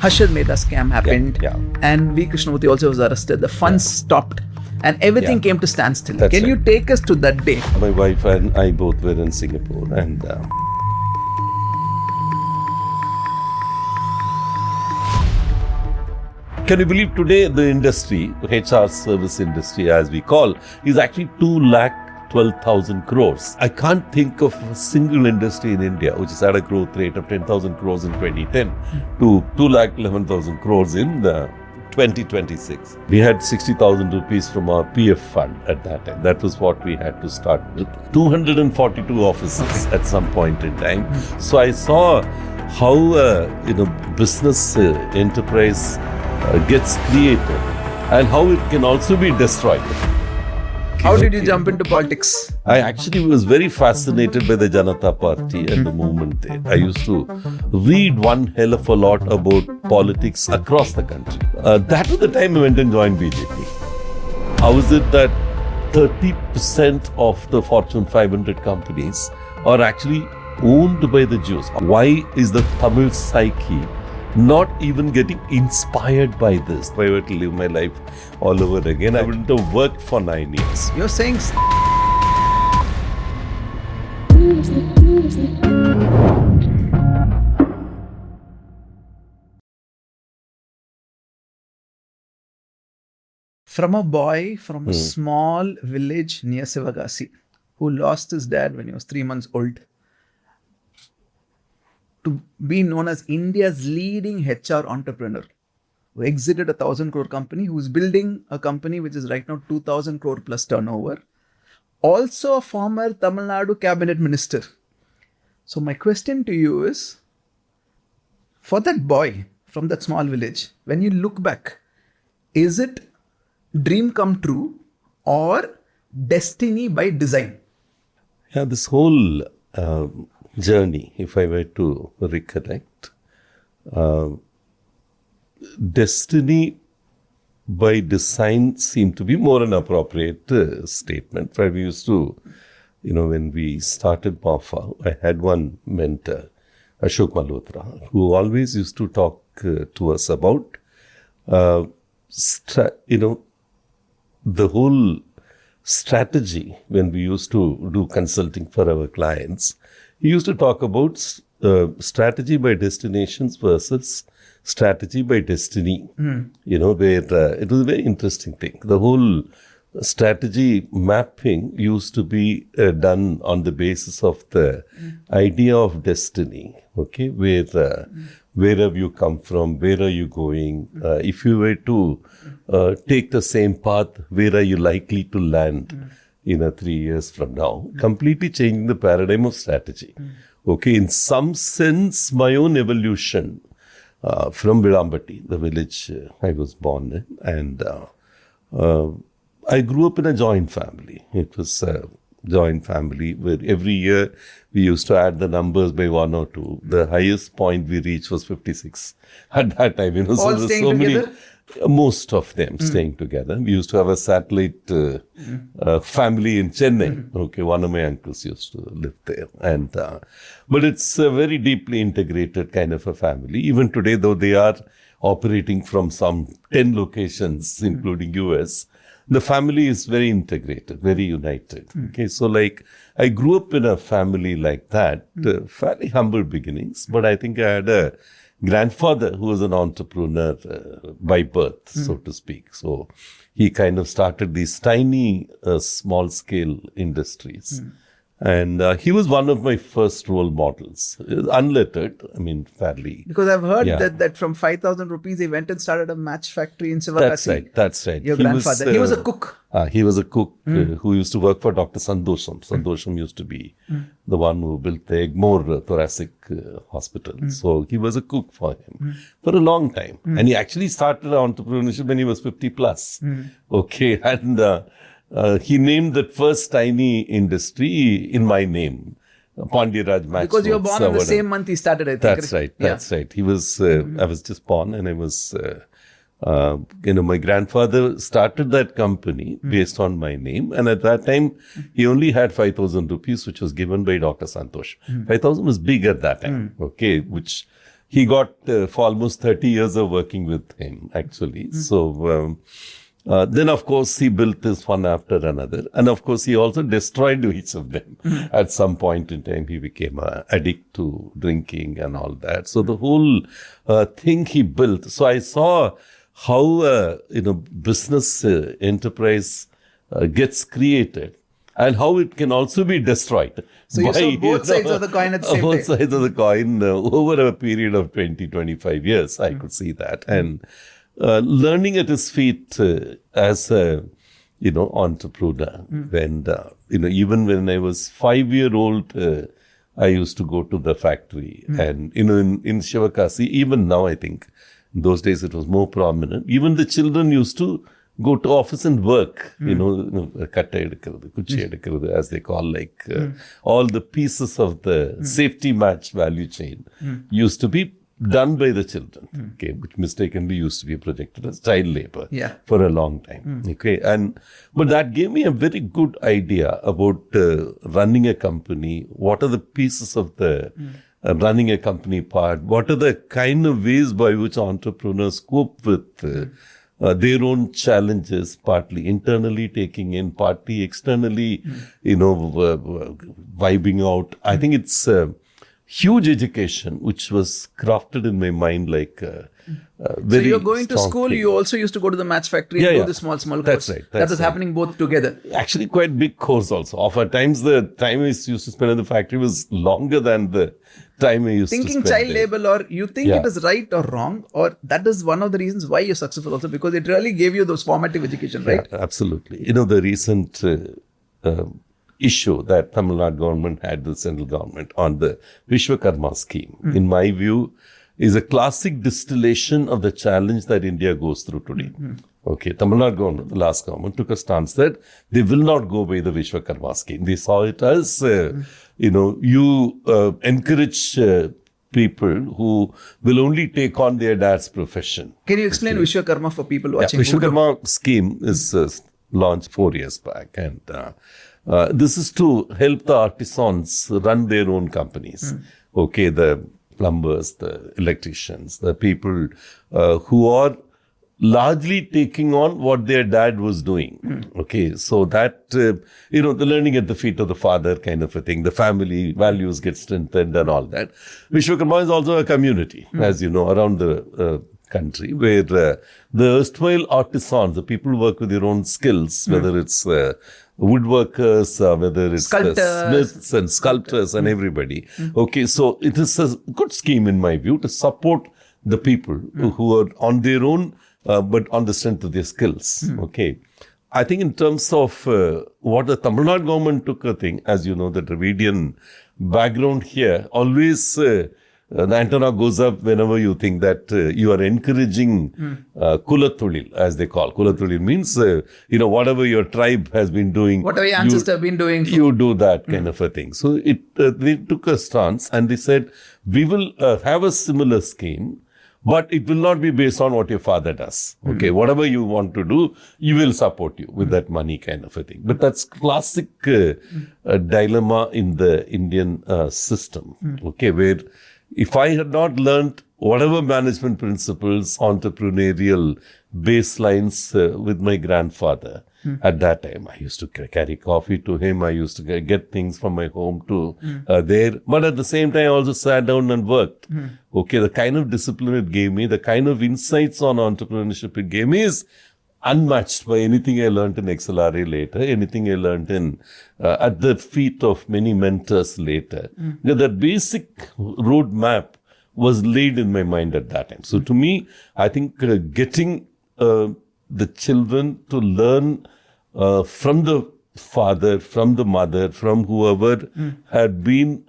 Harshad Mehta scam happened, and V. Krishnamurthy also was arrested. The funds stopped, and everything came to standstill. Can you take us to that day? My wife and I both were in Singapore, and can you believe today the industry, HR service industry as we call, is actually 2,12,000 crores. I can't think of a single industry in India which has had a growth rate of 10,000 crores in 2010 to 2,11,000 crores in 2026. We had 60,000 rupees from our PF fund at that time. That was what we had to start with. 242 offices at some point in time. So I saw how business enterprise gets created and how it can also be destroyed. How did you jump into politics? I actually was very fascinated by the Janata Party and the movement there. I used to read one hell of a lot about politics across the country. That was the time I went and joined BJP. How is it that 30% of the Fortune 500 companies are actually owned by the Jews? Why is the Tamil psyche not even getting inspired by this? If I were to live my life all over again, I wouldn't have worked for 9 years. You're saying from a boy from a small village near Sivagasi who lost his dad when he was 3 months old, to be known as India's leading HR entrepreneur, who exited a 1,000 crore company, who's building a company which is right now 2,000 crore plus turnover. Also a former Tamil Nadu cabinet minister. So my question to you is, for that boy from that small village, when you look back, is it dream come true or destiny by design? Yeah, this whole journey, if I were to recollect, destiny by design seemed to be more an appropriate statement. Where we used to, when we started Ma Foi, I had one mentor, Ashok Malhotra, who always used to talk to us about, the whole strategy when we used to do consulting for our clients. He used to talk about strategy by destinations versus strategy by destiny. Where it was a very interesting thing. The whole strategy mapping used to be done on the basis of the idea of destiny. Okay, where have you come from? Where are you going? If you were to take the same path, where are you likely to land? 3 years from now, completely changing the paradigm of strategy. Okay, in some sense, my own evolution from Vilambati, the village I was born in, and I grew up in a joint family. It was a joint family where every year we used to add the numbers by 1 or 2. The highest point we reached was 56 at that time. All so staying together? Most of them staying together. We used to have a satellite family in Chennai. Okay, one of my uncles used to live there. And but it's a very deeply integrated kind of a family. Even today, though they are operating from some 10 locations, including US, the family is very integrated, very united. Okay, so I grew up in a family like that, fairly humble beginnings, but I think I had a grandfather who was an entrepreneur by birth, so to speak. So he kind of started these tiny, small-scale industries. And he was one of my first role models. Unlettered, fairly. Because I've heard that from 5,000 rupees, he went and started a match factory in Sivagasi. That's right. Your grandfather. He was a cook. He was a cook who used to work for Dr. Sandosham. Sandosham used to be the one who built the Egmore Thoracic Hospital. So he was a cook for him for a long time. And he actually started entrepreneurship when he was 50 plus. Okay, and he named that first tiny industry in my name, Pandiarajan. Because you were born on the same month he started, I think. That's right. That's right. He was. I was just born, and I was. My grandfather started that company based on my name, and at that time he only had 5,000 rupees, which was given by Dr. Santosh. 5,000 was big at that time. Okay, which he got for almost 30 years of working with him, actually. So then, of course, he built this one after another. And, of course, he also destroyed each of them. At some point in time, he became an addict to drinking and all that. So the whole thing he built. So I saw how, business enterprise gets created and how it can also be destroyed. So you saw both sides of the coin at the same time. Both sides of the coin over a period of 20, 25 years, I could see that. And learning at his feet as a, entrepreneur. When, even when I was 5-year-old, I used to go to the factory. And, in Shivakasi, even now, I think, in those days it was more prominent. Even the children used to go to office and work, katta edukkirathu, kuchi edukkirathu, as they call, all the pieces of the safety match value chain used to be done by the children, okay, which mistakenly used to be projected as child labor for a long time. Okay, but that gave me a very good idea about running a company. What are the pieces of the running a company part? What are the kind of ways by which entrepreneurs cope with their own challenges, partly internally taking in, partly externally, vibing out. I think it's huge education, which was crafted in my mind like very. So you're going to school, thing. you also used to go to the match factory and do the small course. That's right. That was happening both together. Actually, quite big course also. At times, the time I used to spend in the factory was longer than the time I used to spend Thinking child labor, or you think it is right or wrong, or that is one of the reasons why you're successful also, because it really gave you those formative education, right? Yeah, absolutely. The recent issue that Tamil Nadu government had, the central government, on the Vishwakarma scheme, in my view, is a classic distillation of the challenge that India goes through today. Okay, Tamil Nadu government, the last government, took a stance that they will not go by the Vishwakarma scheme. They saw it as, you encourage people who will only take on their dad's profession. Can you explain Vishwakarma for people watching? Vishwakarma scheme is launched 4 years back, and this is to help the artisans run their own companies. Okay, the plumbers, the electricians, the people who are largely taking on what their dad was doing. Okay, so that, the learning at the feet of the father kind of a thing, the family values get strengthened and all that. Vishwakarma is also a community, as you know, around the country, where the erstwhile artisans, the people who work with their own skills, whether it's woodworkers, whether it's smiths and sculptors and everybody. Okay, so it is a good scheme in my view to support the people who are on their own, but on the strength of their skills. Okay, I think in terms of what the Tamil Nadu government took a thing, as you know, the Dravidian background here, always the antenna goes up whenever you think that you are encouraging Kulatulil, as they call. Kulatulil means, whatever your tribe has been doing. Whatever your ancestors have been doing. You do that kind of a thing. So they took a stance and they said, we will have a similar scheme, but it will not be based on what your father does. Okay, whatever you want to do, you will support you with that money kind of a thing. But that's classic dilemma in the Indian system. Okay, where if I had not learned whatever management principles, entrepreneurial baselines with my grandfather, at that time, I used to carry coffee to him. I used to get things from my home to there. But at the same time, I also sat down and worked. Okay, the kind of discipline it gave me, the kind of insights on entrepreneurship it gave me is unmatched by anything I learned in XLRA later, anything I learned in at the feet of many mentors later. That basic roadmap was laid in my mind at that time. So to me, I think getting the children to learn from the father, from the mother, from whoever had been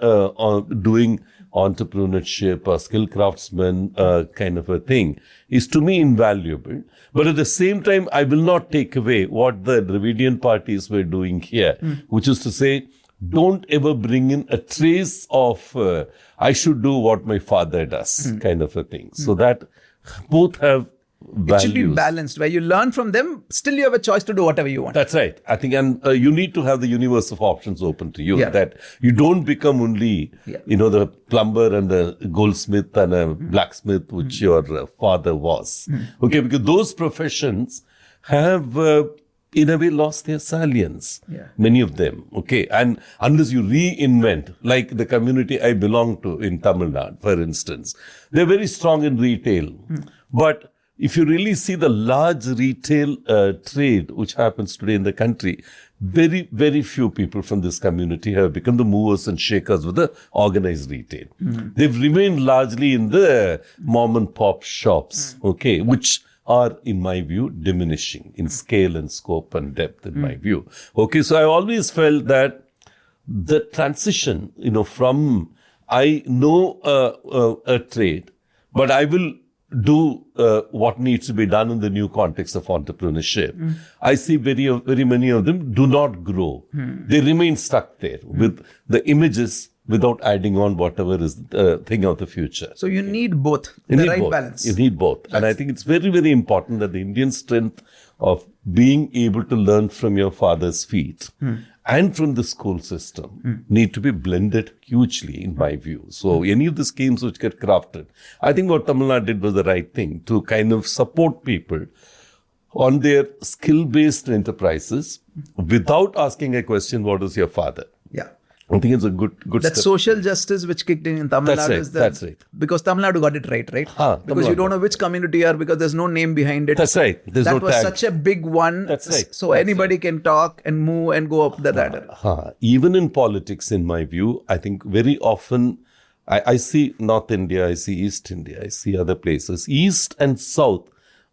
doing entrepreneurship or skill craftsman kind of a thing is to me invaluable. But at the same time, I will not take away what the Dravidian parties were doing here, which is to say, don't ever bring in a trace of I should do what my father does kind of a thing. So that both have values. It should be balanced, where you learn from them, still you have a choice to do whatever you want. That's right. I think, and you need to have the universe of options open to you. Yeah. That you don't become only, the plumber and the goldsmith and a blacksmith, which your father was. Okay, because those professions have, in a way, lost their salience. Yeah. Many of them. Okay, and unless you reinvent, like the community I belong to in Tamil Nadu, for instance, they're very strong in retail, but if you really see the large retail trade which happens today in the country, very, very few people from this community have become the movers and shakers with the organized retail. They've remained largely in the mom and pop shops, okay, which are, in my view, diminishing in scale and scope and depth, in my view. Okay, so I always felt that the transition, from I know a trade, but I will do what needs to be done in the new context of entrepreneurship. I see very many of them do not grow. They remain stuck there with the images without adding on whatever is the thing of the future. So you need both, the right balance. You need both. And I think it's very, very important that the Indian strength of being able to learn from your father's feet and from the school system need to be blended hugely, in my view. So any of the schemes which get crafted, I think what Tamil Nadu did was the right thing, to kind of support people on their skill-based enterprises without asking a question, what is your father? Yeah. I think it's a good That step. social justice which kicked in Tamil That's Nadu right, is that's right. Because Tamil Nadu got it right? Tamil Because you Nadu. don't know which community you are, because there's no name behind it. That's right. There's that no was tag. such a big one. That's right. So anybody can talk and move and go up the ladder. Even in politics, in my view, I think very often I see North India, I see East India, I see other places. East and South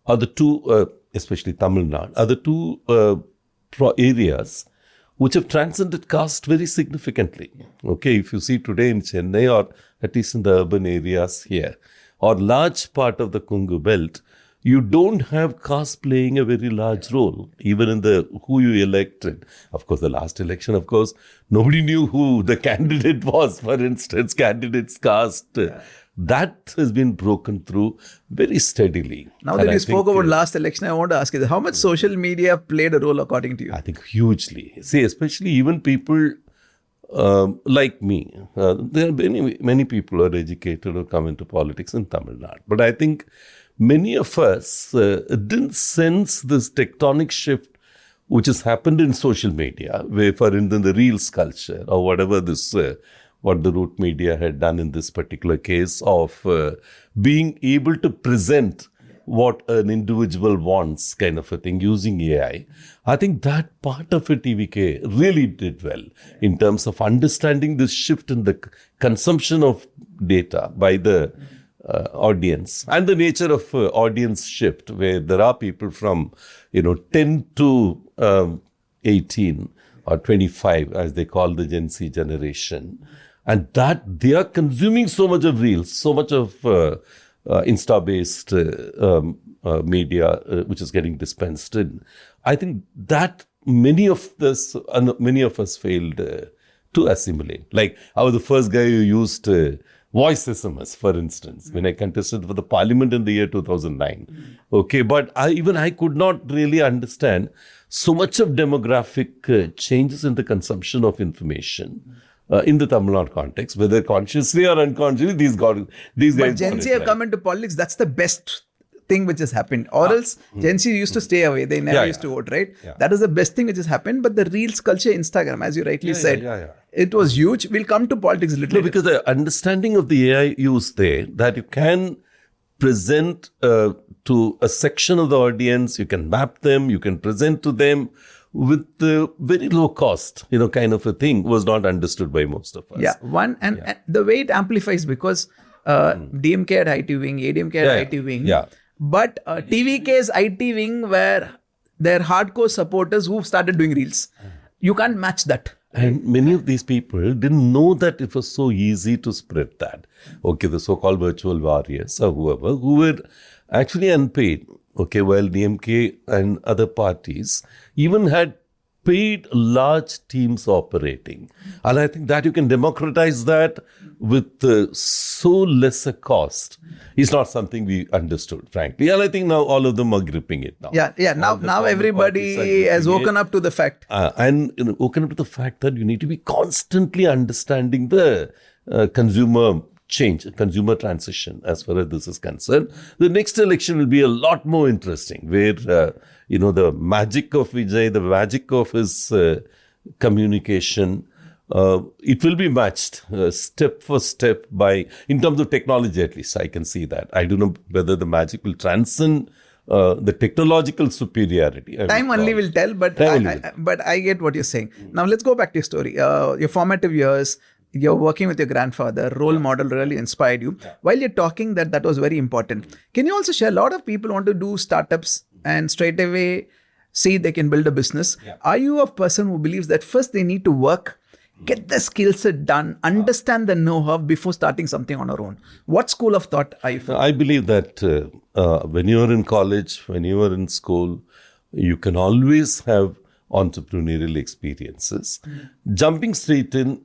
are the two, especially Tamil Nadu, are the two areas which have transcended caste very significantly. Okay, if you see today in Chennai, or at least in the urban areas here, or large part of the Kongu belt, you don't have caste playing a very large role, even in the who you elected. Of course, the last election, of course, nobody knew who the candidate was, for instance, candidate's caste. That has been broken through very steadily. Now that you spoke about last election, I want to ask you, how much social media played a role according to you? I think hugely. See, especially even people like me. There are many people who are educated who come into politics in Tamil Nadu. But I think many of us didn't sense this tectonic shift which has happened in social media, where, for instance, the Reels culture or whatever this... what the root media had done in this particular case of being able to present what an individual wants, kind of a thing, using AI. I think that part of it, TVK, really did well in terms of understanding this shift in the consumption of data by the audience and the nature of audience shift, where there are people from 10 to 18 or 25, as they call the Gen Z generation. And that they are consuming so much of Reels, so much of Insta-based media, which is getting dispensed in. I think that many of us failed to assimilate. Like, I was the first guy who used voice SMS, for instance, when I contested for the parliament in the year 2009. Okay, but I could not really understand so much of demographic changes in the consumption of information. In the Tamil Nadu context, whether consciously or unconsciously, these guys. But Gen Z have come into politics. That's the best thing which has happened. Or else Gen Z used to stay away. They never used to vote, right? Yeah. That is the best thing which has happened. But the Reels culture, Instagram, as you rightly said, it was huge. We'll come to politics a little later. Because the understanding of the AI use there, that you can present to a section of the audience, you can map them, you can present to them with very low cost, kind of a thing, was not understood by most of us. Yeah, and the way it amplifies, because DMK had IT wing, ADMK had IT wing, but TVK's IT wing were their hardcore supporters who started doing Reels. You can't match that. And many of these people didn't know that it was so easy to spread that. Okay, the so-called virtual warriors or whoever, who were actually unpaid. Okay, while DMK and other parties even had paid large teams operating. And I think that you can democratize that with so less a cost is not something we understood, frankly. And I think now all of them are gripping it now. Now everybody has woken up to the fact. Woken up to the fact that you need to be constantly understanding the consumer change, consumer transition as far as this is concerned. The next election will be a lot more interesting, where, the magic of Vijay, the magic of his communication, it will be matched step for step in terms of technology, at least. I can see that. I don't know whether the magic will transcend the technological superiority. Time only will tell, but I get what you're saying. Now let's go back to your story. Your formative years, you're working with your grandfather, role model really inspired you. While you're talking that was very important. Can you also share, a lot of people want to do startups and straight away see they can build a business. Are you a person who believes that first they need to work, get the skill set done, understand the know-how before starting something on our own? What school of thought are you from? I believe that when you are in college, when you are in school, you can always have entrepreneurial experiences. Jumping straight in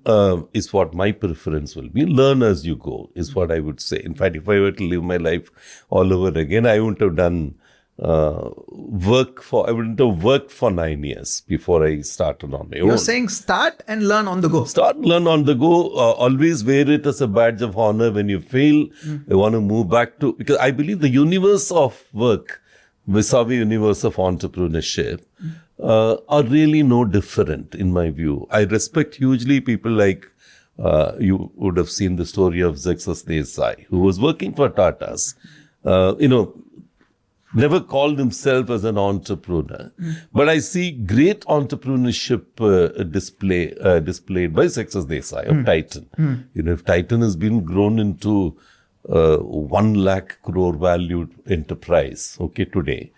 is what my preference will be. Learn as you go is what I would say. In fact, if I were to live my life all over again, I wouldn't have done worked for 9 years before I started on my own. You're saying start and learn on the go. Start, learn on the go. Always wear it as a badge of honor. When you fail, you want to move back to, because I believe the universe of work vis-a-vis universe of entrepreneurship are really no different in my view. I respect hugely people like, you would have seen the story of Jayalalithaa Desai, who was working for Tatas. Never called himself as an entrepreneur. But I see great entrepreneurship displayed by Jayalalithaa Desai of Titan. If Titan has been grown into 1 lakh crore valued enterprise, today.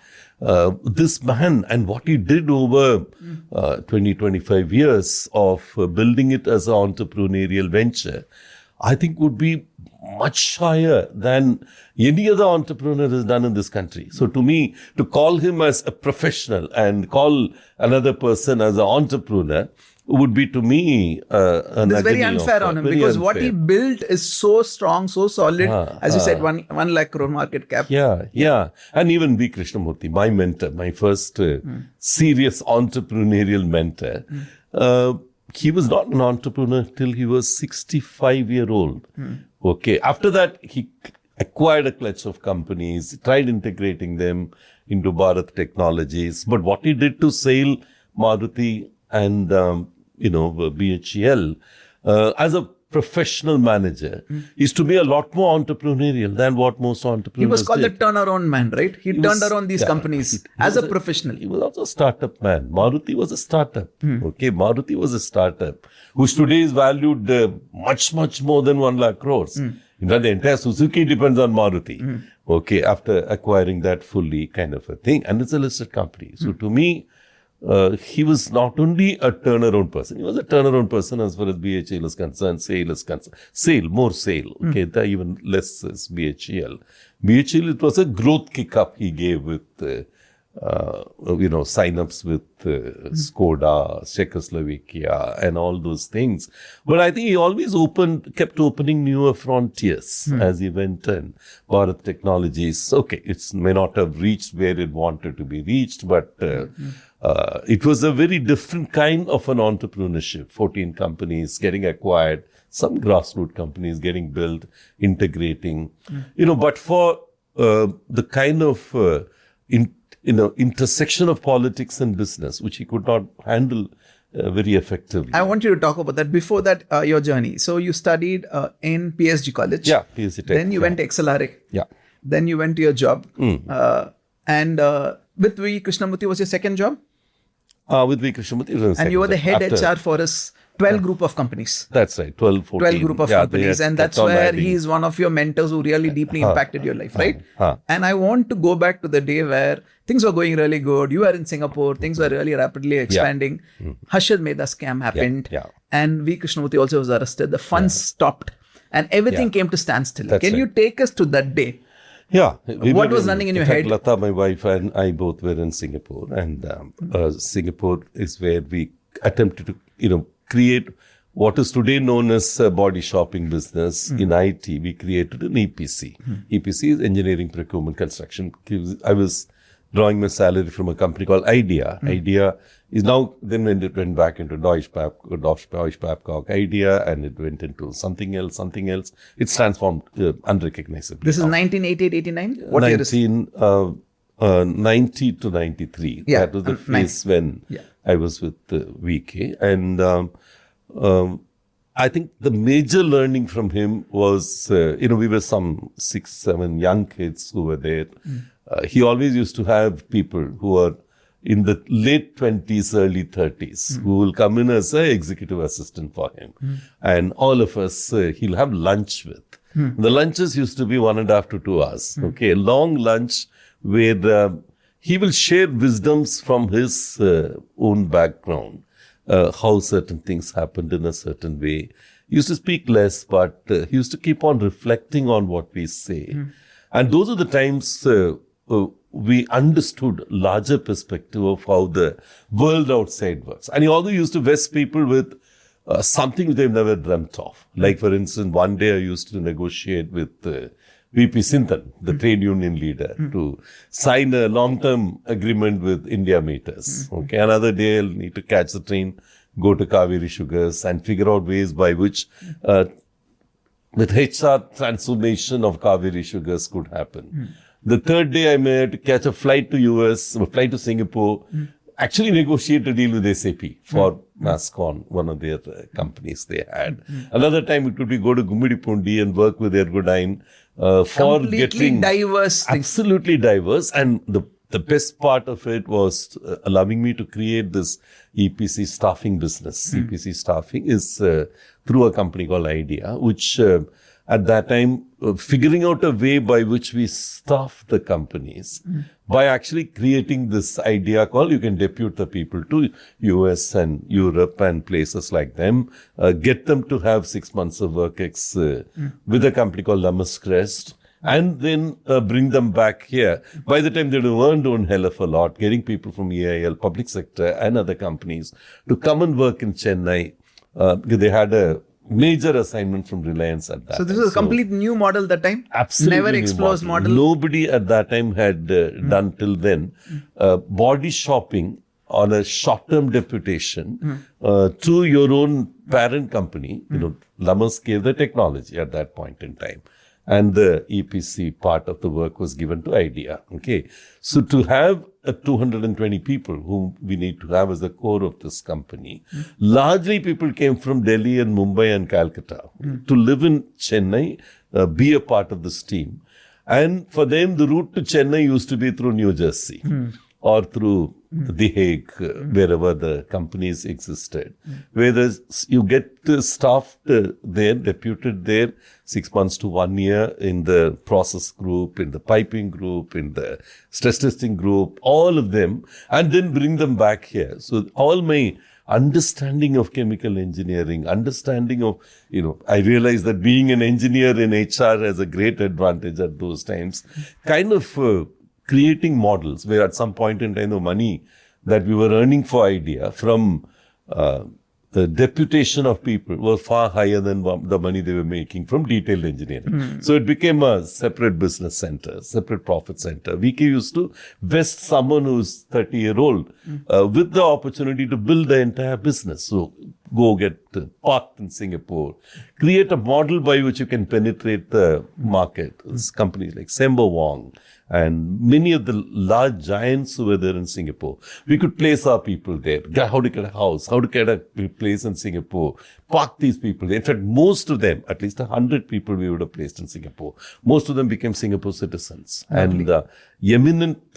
This man and what he did over 20-25 years of building it as an entrepreneurial venture, I think would be much higher than any other entrepreneur has done in this country. So to me, to call him as a professional and call another person as an entrepreneur would be, to me, it's very unfair on him, because what he built is so strong, so solid. As you said, 1 lakh crore market cap. Yeah. And even B. Krishnamurthy, my mentor, my first serious entrepreneurial mentor, he was not an entrepreneur till he was 65-year-old. After that, he acquired a clutch of companies, tried integrating them into Bharat Technologies. But what he did to SAIL, Maruti, and BHEL as a professional manager is to me a lot more entrepreneurial than what most entrepreneurs He was called did. the turnaround man, right? He turned around these companies as a professional. He was also a startup man. Maruti was a startup. Maruti was a startup whose today is valued much, much more than 1 lakh crores. In fact, the entire Suzuki depends on Maruti. After acquiring that fully kind of a thing. And it's a listed company. So to me, he was not only a turnaround person, he was a turnaround person as far as BHEL is concerned, SAIL is concerned. SAIL. Even less is BHEL. BHEL, it was a growth kick-up he gave with, sign-ups with Skoda, Czechoslovakia, and all those things. But I think he always kept opening newer frontiers as he went in. Bharat Technologies, it may not have reached where it wanted to be reached, but it was a very different kind of an entrepreneurship. 14 companies getting acquired, some grassroots companies getting built, integrating. But for the kind of intersection of politics and business, which he could not handle very effectively. I want you to talk about that. Before that, your journey. So you studied in PSG College. Yeah, PSG Tech. Then you went to XLRA. Yeah. Then you went to your job. And with V. Krishnamurthy was your second job? With V. Krishnamurthy. And you were the head HR for his 12 group of companies. That's right, 12, 14. 12 group of companies. And that's where he is one of your mentors who really deeply impacted your life, right? And I want to go back to the day where things were going really good. You were in Singapore. Things were really rapidly expanding. Harshad Mehta scam happened. And V. Krishnamurthy also was arrested. The funds stopped. And everything came to standstill. Can you take us to that day? Yeah. What was running in your head? Lata, my wife, and I both were in Singapore. And Singapore is where we attempted to, create what is today known as a body shopping business. In IT, we created an EPC. EPC is engineering, procurement, construction. I was drawing my salary from a company called Idea. Idea is now, then when it went back into Deutsche Babcock Idea, and it went into something else. It's transformed unrecognizably. This is 1988, 89? What year is it? 90 to 93. Yeah, That was the phase when I was with VK. And I think the major learning from him was, we were some 6-7 young kids who were there. He always used to have people who are in the late 20s, early 30s, who will come in as an executive assistant for him. And all of us, he'll have lunch with. The lunches used to be 1.5 to 2 hours. Okay, a long lunch where he will share wisdoms from his own background, how certain things happened in a certain way. He used to speak less, but he used to keep on reflecting on what we say. And those are the times we understood larger perspective of how the world outside works. And he also used to vest people with something they've never dreamt of. Like, for instance, one day I used to negotiate with VP Sinthan, the trade union leader, to sign a long-term agreement with India Meters. Okay, another day I'll need to catch the train, go to Kaveri Sugars and figure out ways by which with HR transformation of Kaveri Sugars could happen. The third day I may have to catch a flight to US, a flight to Singapore, actually negotiate a deal with SAP for Mascon, one of their companies they had. Another time it could be go to Gummidipoondi and work with Ergodyne for getting diverse things. Absolutely diverse. And the best part of it was allowing me to create this EPC staffing business. EPC staffing is through a company called Idea, which at that time, figuring out a way by which we staff the companies by actually creating this idea called you can depute the people to US and Europe and places like them, get them to have 6 months of work with a company called Lamas Crest, and then bring them back here. By the time they'd earned one hell of a lot, getting people from EIL, public sector and other companies to come and work in Chennai. They had a major assignment from Reliance at that time. So this was a complete new model that time? Absolutely Never new exposed model? Nobody at that time had done till then. Body shopping on a short-term deputation to your own parent company. Lamas gave the technology at that point in time. And the EPC part of the work was given to Idea. Okay. So to have 220 people whom we need to have as the core of this company, largely people came from Delhi and Mumbai and Calcutta to live in Chennai, be a part of this team. And for them, the route to Chennai used to be through New Jersey or through The Hague, wherever the companies existed. Whereas you get staffed there, deputed there 6 months to 1 year in the process group, in the piping group, in the stress testing group, all of them, and then bring them back here. So all my understanding of chemical engineering, understanding of, I realized that being an engineer in HR has a great advantage at those times, kind of creating models where at some point in time the money that we were earning for Idea from the deputation of people were far higher than the money they were making from detailed engineering. So it became a separate business center, separate profit center. VK used to vest someone who's 30-year-old with the opportunity to build the entire business. So go get parked in Singapore, create a model by which you can penetrate the market. It's companies like Sembo Wong and many of the large giants who were there in Singapore. We could place our people there. How to get a house, how to get a place in Singapore, park these people there. In fact, most of them, at least 100 people we would have placed in Singapore, most of them became Singapore citizens. And eminent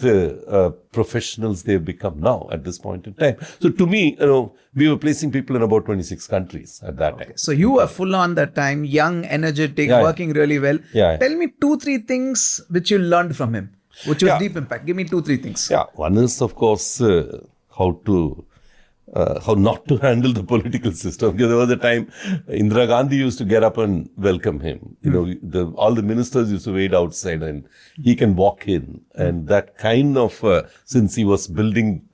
professionals they've become now at this point in time. So to me, we were placing people in about 26 countries at that time. So you were full on that time, young, energetic, working really well. Tell me 2-3 things which you learned from him, which was deep impact. Give me 2-3 things. One is, of course, how to how not to handle the political system. Because there was a time Indira Gandhi used to get up and welcome him. All the ministers used to wait outside and he can walk in. And that kind of, since he was building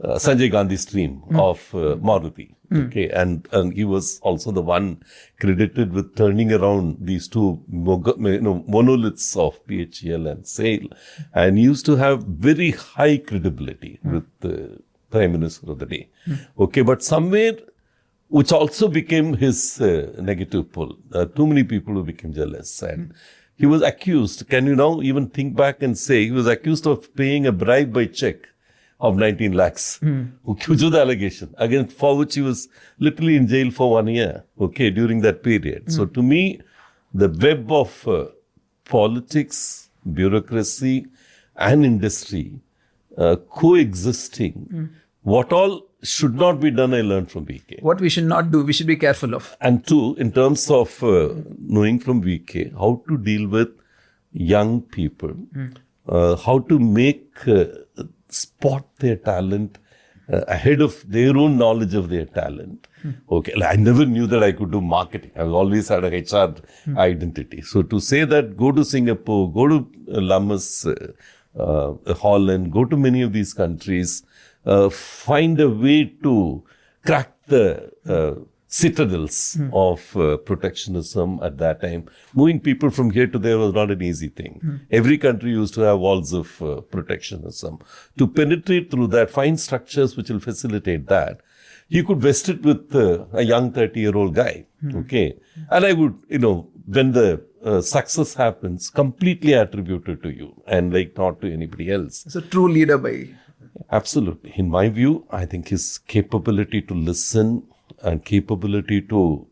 Sanjay Gandhi's dream of Maruti. Okay, and he was also the one credited with turning around these two monoliths of PHEL and SAIL, and he used to have very high credibility with the Prime Minister of the day. Okay, but somewhere, which also became his negative pull. Too many people who became jealous, and he was accused. Can you now even think back and say he was accused of paying a bribe by check of 19 lakhs, which was the allegation, again, for which he was literally in jail for 1 year, okay, during that period. So to me, the web of politics, bureaucracy, and industry coexisting, what all should not be done, I learned from VK. What we should not do, we should be careful of. And two, in terms of knowing from VK, how to deal with young people, how to make spot their talent ahead of their own knowledge of their talent. Okay, I never knew that I could do marketing. I always had a HR identity. So to say that go to Singapore, go to Lamas, Holland, go to many of these countries, find a way to crack the citadels of protectionism at that time. Moving people from here to there was not an easy thing. Every country used to have walls of protectionism. To penetrate through that, find structures which will facilitate that. You could vest it with a young 30-year-old guy. Okay. And I would, when the success happens, completely attributed to you and not to anybody else. It's a true leader by... Absolutely. In my view, I think his capability to listen and capability to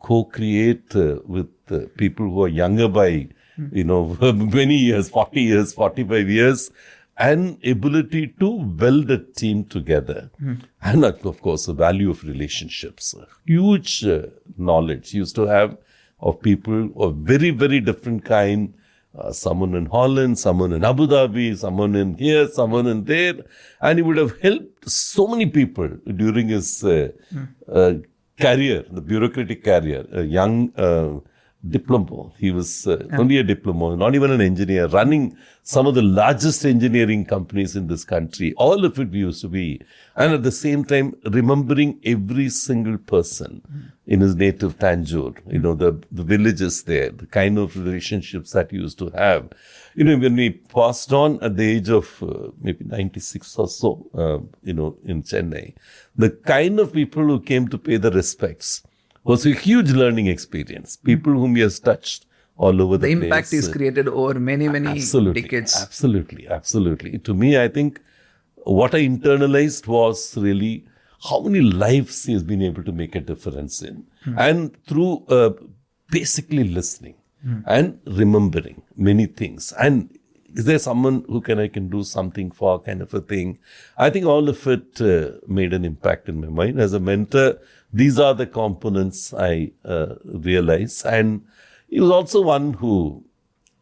co-create with people who are younger by, many years, 40 years, 45 years, and ability to weld a team together. And of course, the value of relationships. Huge knowledge he used to have of people of very, very different kind. Someone in Holland, someone in Abu Dhabi, someone in here, someone in there. And he would have helped so many people during his career, the bureaucratic career, a young diploma. He was only a diploma, not even an engineer, running some of the largest engineering companies in this country. All of it used to be. And at the same time, remembering every single person in his native Tanjore, the villages there, the kind of relationships that he used to have. When we passed on at the age of maybe 96 or so, in Chennai, the kind of people who came to pay the respects was a huge learning experience. People whom he has touched all over the place. The impact is created over many, many decades. Absolutely. To me, I think what I internalized was really how many lives he has been able to make a difference in. And through basically listening and remembering many things. And is there someone who I can do something for, kind of a thing? I think all of it made an impact in my mind. As a mentor, these are the components I realize. And he was also one who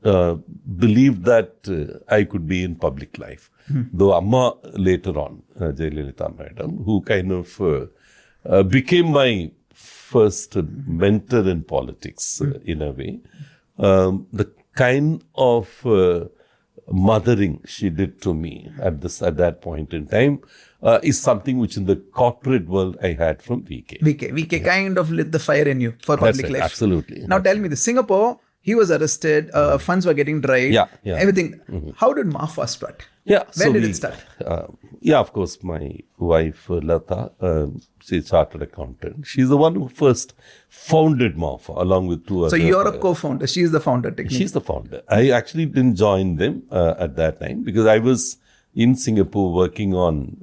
believed that I could be in public life. Though Amma later on, Jayalalithaa Madam, who kind of became my first mentor in politics in a way. The kind of mothering she did to me at that point in time is something which in the corporate world I had from VK. VK kind of lit the fire in you for public life. Absolutely. Now tell me, the Singapore, he was arrested, funds were getting dried, everything. How did Ma Foi start? Where did it start? Of course, my wife, Lata, she's a chartered accountant. She's the one who first founded Ma Foi along with two others. So you're a co-founder. She's the founder, technically. She's the founder. I actually didn't join them at that time because I was in Singapore working on,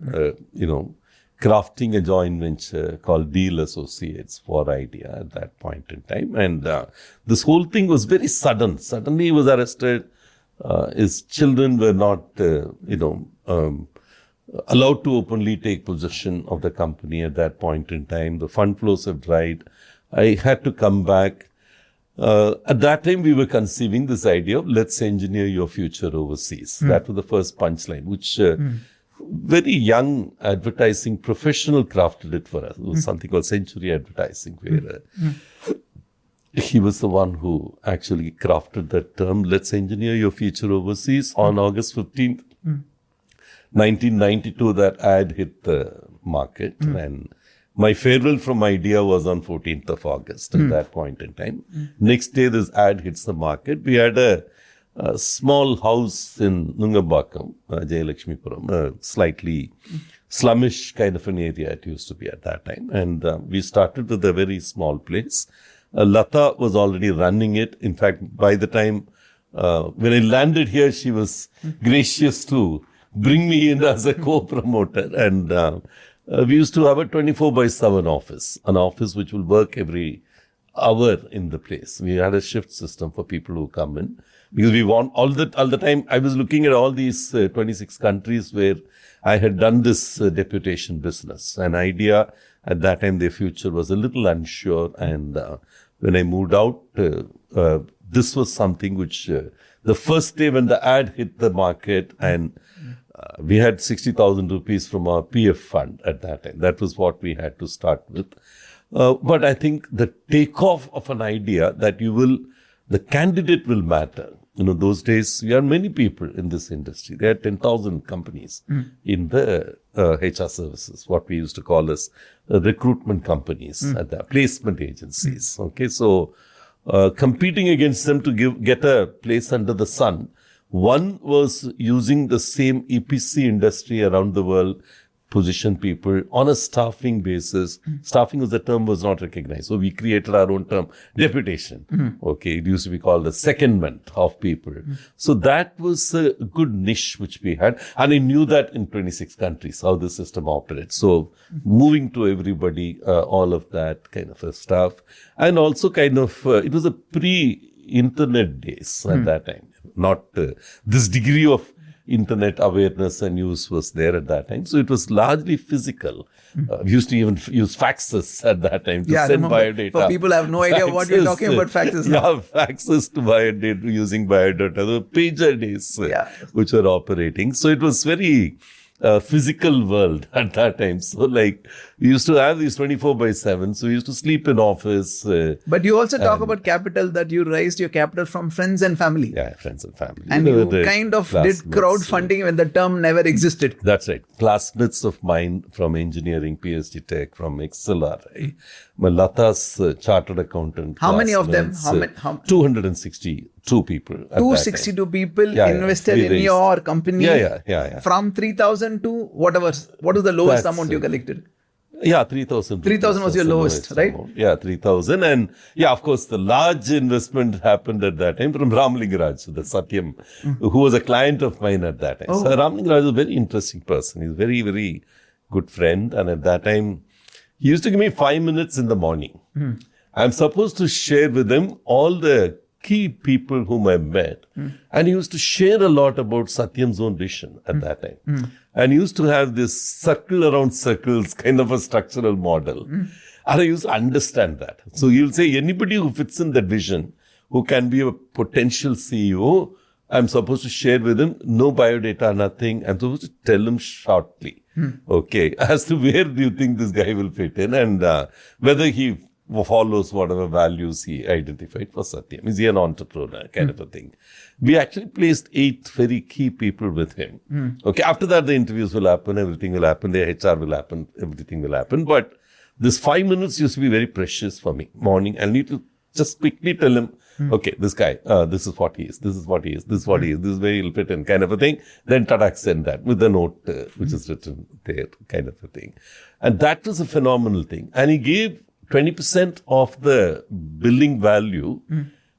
crafting a joint venture called Deal Associates for Idea at that point in time. And this whole thing was very sudden. Suddenly he was arrested. His children were not, allowed to openly take possession of the company at that point in time. The fund flows have dried. I had to come back. At that time, we were conceiving this idea of let's engineer your future overseas. That was the first punchline, which very young advertising professional crafted it for us. It was something called Century Advertising, where he was the one who actually crafted that term, let's engineer your future overseas. On August 15th, 1992, that ad hit the market. And my farewell from idea was on 14th of August at that point in time. Next day, this ad hits the market. We had a small house in Nungambakam, Jayalalithaa, a slightly slummish kind of an area it used to be at that time. And we started with a very small place. Latha was already running it. In fact, by the time when I landed here, she was gracious to bring me in as a co-promoter. And we used to have a 24/7 office, an office which will work every hour in the place. We had a shift system for people who come in. Because we want all the time, I was looking at all these 26 countries where I had done this deputation business. An idea at that time, their future was a little unsure. And when I moved out, this was something which the first day when the ad hit the market, and we had 60,000 rupees from our PF fund at that time. That was what we had to start with. But I think the takeoff of an idea that the candidate will matter. Those days, we had many people in this industry. There are 10,000 companies in the HR services, what we used to call as recruitment companies, at the placement agencies. Okay, so competing against them to get a place under the sun, one was using the same EPC industry around the world, position people on a staffing basis. Staffing as a term was not recognized. So we created our own term, deputation. Okay, it used to be called the secondment of people. So that was a good niche which we had. And I knew that in 26 countries, how the system operates. So moving to everybody, all of that kind of stuff. And also kind of, it was a pre-internet days at that time. Not this degree of internet awareness and use was there at that time. So it was largely physical. We used to even use faxes at that time to send biodata. For people who have no idea what you're talking about, faxes now. Yeah, faxes to biodata, using biodata. The pager days which were operating. So it was very physical world at that time. So like we used to have these 24/7. So we used to sleep in office. But you also talk about capital, that you raised your capital from friends and family. Yeah, friends and family. And you kind of did crowdfunding when the term never existed. That's right. Classmates of mine from engineering, PhD Tech, from XLR. Latha's chartered accountant. How many of them? 262 people. 262 people invested in your company. Yeah. From 3,000 to whatever. What was the lowest amount you collected? Yeah, 3,000. 3,000 was your lowest, right? Amount. Yeah, 3,000. And yeah, of course, the large investment happened at that time from Ramlingaraj, the Satyam, who was a client of mine at that time. Oh. So Ramlingaraj is a very interesting person. He's a very, very good friend. And at that time, he used to give me 5 minutes in the morning. I'm supposed to share with him all the key people whom I met. And he used to share a lot about Satyam's own vision at that time. And he used to have this circle around circles kind of a structural model. And I used to understand that. So he'll say anybody who fits in that vision, who can be a potential CEO, I'm supposed to share with him, no biodata, nothing. I'm supposed to tell him shortly, okay, as to where do you think this guy will fit in, and whether he follows whatever values he identified for Satyam. Is he an entrepreneur kind of a thing? We actually placed 8 very key people with him. Okay, after that the interviews will happen, everything will happen, the HR will happen, everything will happen. But this 5 minutes used to be very precious for me. Morning, I need to just quickly tell him, okay, this guy, this is what he is, this is what he is, this is what he is, this is where he'll fit in, kind of a thing. Then Tadak send that with a note which is written there, kind of a thing. And that was a phenomenal thing. And he gave 20% of the billing value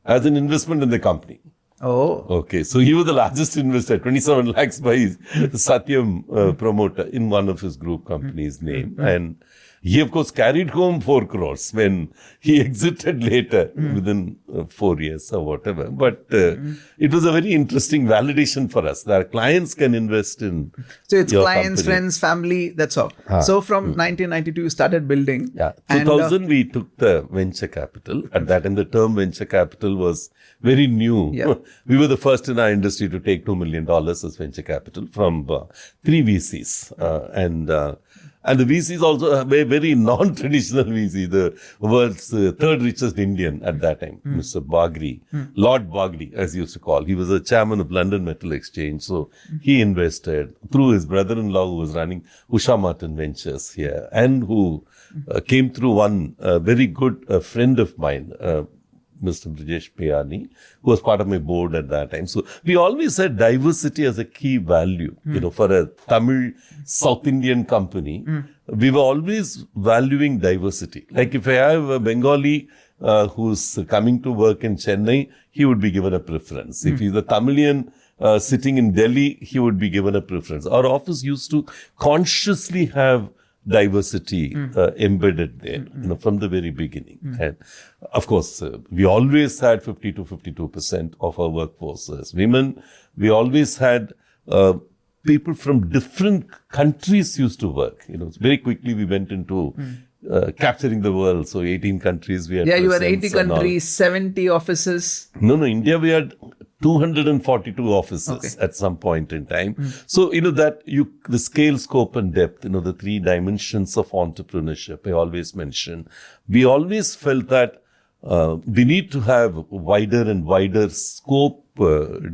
as an investment in the company. Oh. Okay. So he was the largest investor, 27 lakhs by Satyam promoter in one of his group companies' name. And He, of course, carried home 4 crores when he exited later within 4 years or whatever. But it was a very interesting validation for us that our clients can invest in. So it's your clients, company. friends, family, that's all. So from 1992, you started building. Yeah, And, 2000 we took the venture capital. At that time, the term venture capital was very new. Yeah. We were the first in our industry to take $2 million as venture capital from 3 VCs. And the VCs also were very non-traditional VC, the world's third richest Indian at that time, Mr. Bagri, Lord Bagri, as he used to call. He was the chairman of London Metal Exchange. So he invested through his brother-in-law who was running Usha Martin Ventures here and who came through one very good friend of mine, Mr. Brijesh Payani, who was part of my board at that time. So we always had diversity as a key value, for a Tamil South Indian company. We were always valuing diversity. Like if I have a Bengali who's coming to work in Chennai, he would be given a preference. If he's a Tamilian sitting in Delhi, he would be given a preference. Our office used to consciously have diversity embedded there, from the very beginning. And of course, we always had 50 to 52% of our workforce as women. We always had people from different countries used to work. Very quickly we went into capturing the world. So 18 countries we had. Yeah, you were presence 80 countries, 70 offices. No, India we had 242 offices at some point in time. So, the scale, scope and depth, the 3 dimensions of entrepreneurship, I always mention. We always felt that we need to have wider and wider scope,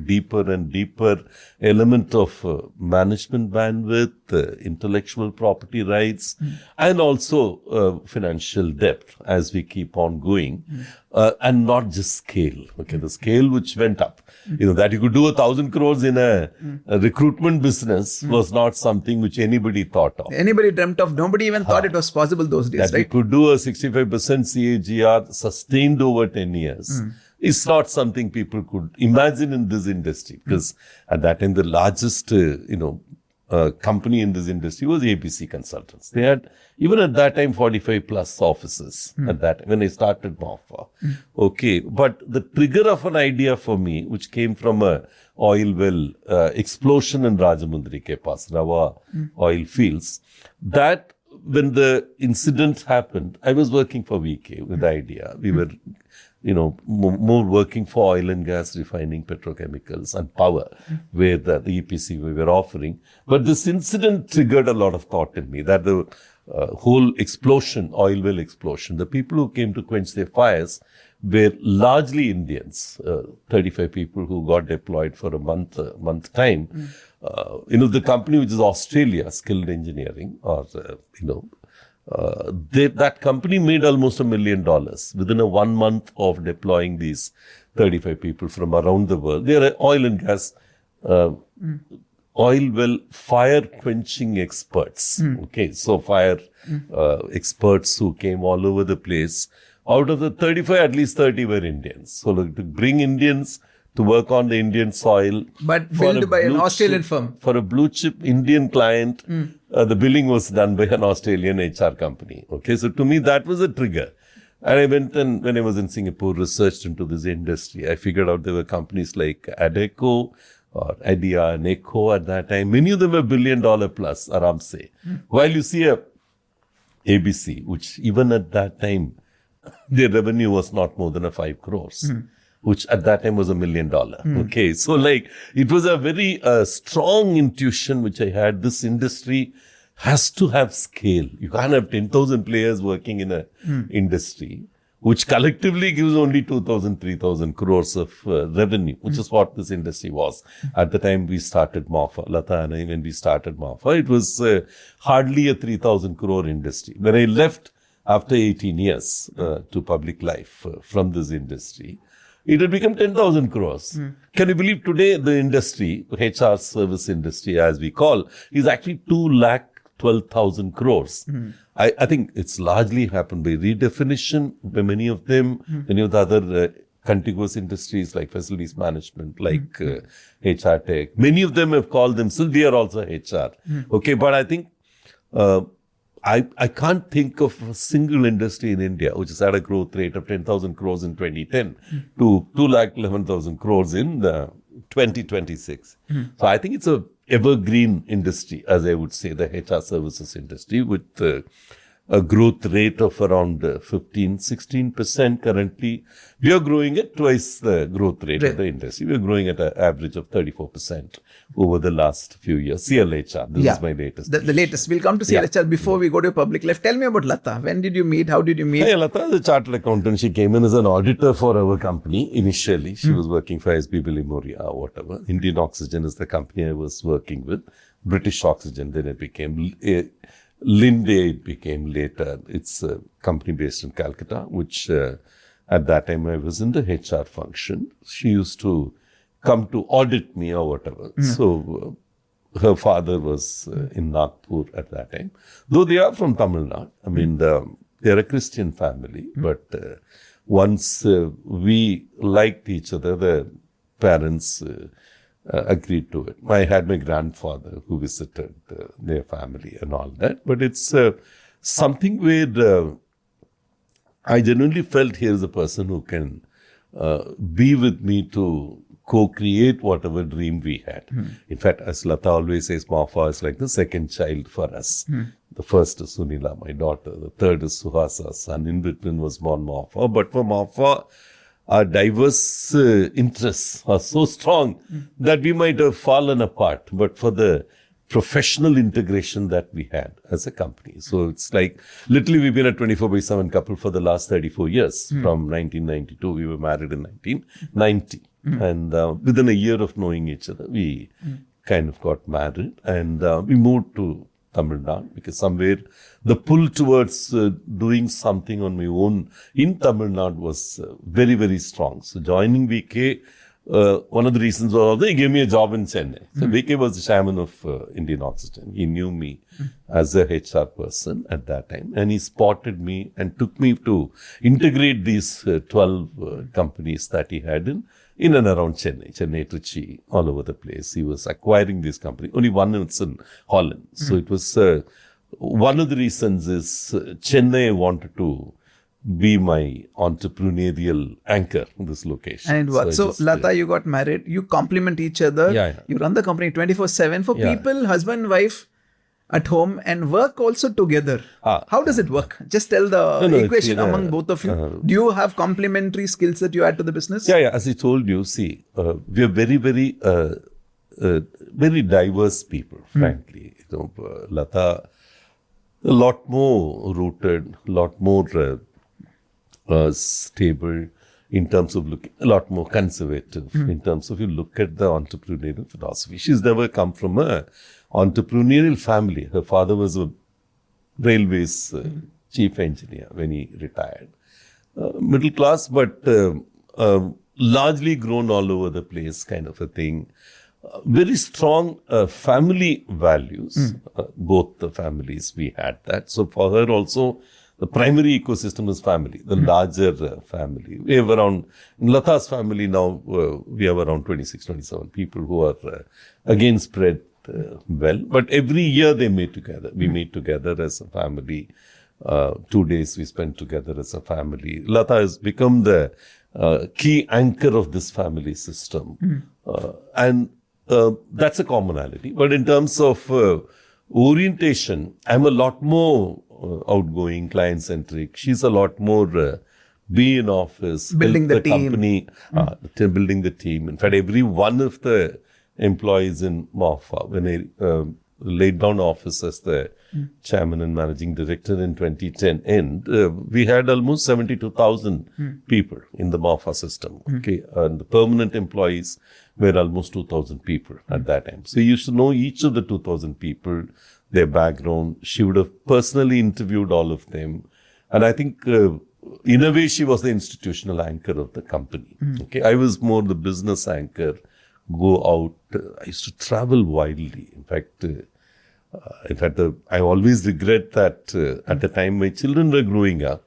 deeper and deeper element of management bandwidth, intellectual property rights, and also financial depth as we keep on going, and not just scale. Okay, the scale which went up, that you could do 1,000 crores in a recruitment business was not something which anybody thought of. Anybody dreamt of, nobody even thought it was possible those days, That we right? could do a 65% CAGR sustained over 10 years. It's not something people could imagine in this industry, because at that time the largest, company in this industry was ABC Consultants. They had, even at that time, 45 plus offices at that when I started Ma Foi. Okay, but the trigger of an idea for me, which came from a oil well explosion in Rajamundri ke paas, Rawa oil fields, that when the incident happened, I was working for VK with the idea. We were more working for oil and gas, refining petrochemicals and power, where the EPC we were offering. But this incident triggered a lot of thought in me that the whole explosion, oil well explosion, the people who came to quench their fires were largely Indians, 35 people who got deployed for a month time. The company, which is Australia, Skilled Engineering, or, that company made almost $1 million within a 1 month of deploying these 35 people from around the world. They are oil and gas, oil well fire quenching experts. Okay, so fire experts who came all over the place. Out of the 35, at least 30 were Indians. So to bring Indians to work on the Indian soil. But built by an Australian firm. For a blue chip Indian client, the billing was done by an Australian HR company. Okay, so to me, that was a trigger. And I went and, when I was in Singapore, researched into this industry. I figured out there were companies like Adecco or Adia and Echo at that time. Many of them were $1 billion plus, Aram se. While you see a ABC, which even at that time, their revenue was not more than 5 crores. Which at that time was $1 million. Okay. So it was a very strong intuition which I had. This industry has to have scale. You can't have 10,000 players working in a industry, which collectively gives only 2,000, 3,000 crores of revenue, which is what this industry was. At the time we started Ma Foi, Lata and I, when we started Ma Foi, it was hardly a 3,000 crore industry. When I left after 18 years to public life from this industry, it had become 10,000 crores. Can you believe today the industry, HR service industry as we call, is actually 2,12,000 crores. I think it's largely happened by redefinition by many of them, many of the other contiguous industries like facilities management, like HR tech. Many of them have called themselves, we are also HR. Okay, but I think I can't think of a single industry in India which has had a growth rate of 10,000 crores in 2010 to 211,000 crores in 2026. So I think it's a evergreen industry, as I would say, the HR services industry, with a growth rate of around 15-16% currently. We are growing at twice the growth rate of the industry. We are growing at an average of 34% over the last few years. CIEL HR, this is my latest. The latest. We'll come to CIEL HR before we go to public life. Tell me about Latha. When did you meet? How did you meet? Hey, Latha is a chartered accountant. She came in as an auditor for our company initially. She was working for SB Bilimoria or whatever. Indian Oxygen is the company I was working with. British Oxygen, then it became Linde, it became later. It's a company based in Calcutta, which at that time I was in the HR function. She used to come to audit me or whatever. So her father was in Nagpur at that time. Though they are from Tamil Nadu. I mean, they're a Christian family. But once we liked each other, the parents agreed to it. I had my grandfather who visited their family and all that. But it's something where I genuinely felt here's a person who can be with me to co-create whatever dream we had. In fact, as Latha always says, Ma Foi is like the second child for us. The first is Sunila, my daughter. The third is Suhasa, son. In between was born Ma Foi. But for Ma Foi, our diverse interests are so strong that we might have fallen apart, but for the professional integration that we had as a company. So it's like, literally we've been a 24/7 couple for the last 34 years. From 1992, we were married in 1990. And within a year of knowing each other, we kind of got married and we moved to Tamil Nadu, because somewhere the pull towards doing something on my own in Tamil Nadu was very, very strong. So joining VK, one of the reasons was he gave me a job in Chennai. So VK was the chairman of Indian Oxygen. He knew me as a HR person at that time, and he spotted me and took me to integrate these 12 companies that he had in and around Chennai, Trichy, all over the place. He was acquiring this company. Only one is in Holland. So it was, one of the reasons is Chennai wanted to be my entrepreneurial anchor in this location. And what? So Latha, you got married. You complement each other. Yeah. You run the company 24/7 for people, husband, wife, at home, and work also together. How does it work? Just tell the equation among both of you. Do you have complementary skills that you add to the business? Yeah. As I told you, see, we are very, very, very diverse people, frankly. Latha, a lot more rooted, a lot more stable in terms of looking, a lot more conservative in terms of you look at the entrepreneurial philosophy. She's never come from a entrepreneurial family. Her father was a railways chief engineer when he retired. Middle class, but largely grown all over the place kind of a thing. Very strong family values. Both the families we had that. So for her also, the primary ecosystem is family, the larger family. We have around, in Latha's family now, we have around 26, 27 people who are again spread well. But every year they meet together. We meet together as a family. 2 days we spend together as a family. Latha has become the key anchor of this family system. And that's a commonality. But in terms of orientation, I'm a lot more outgoing, client-centric. She's a lot more be in office, building the team. Company, building the team. In fact, every one of the employees in Ma Foi, when I laid down office as the chairman and managing director in 2010, we had almost 72,000 people in the Ma Foi system. Okay, and the permanent employees were almost 2,000 people at that time. So you should know each of the 2,000 people, their background. She would have personally interviewed all of them. And I think in a way she was the institutional anchor of the company. Okay, I was more the business anchor, go out. I used to travel widely. In fact, I always regret that at the time my children were growing up,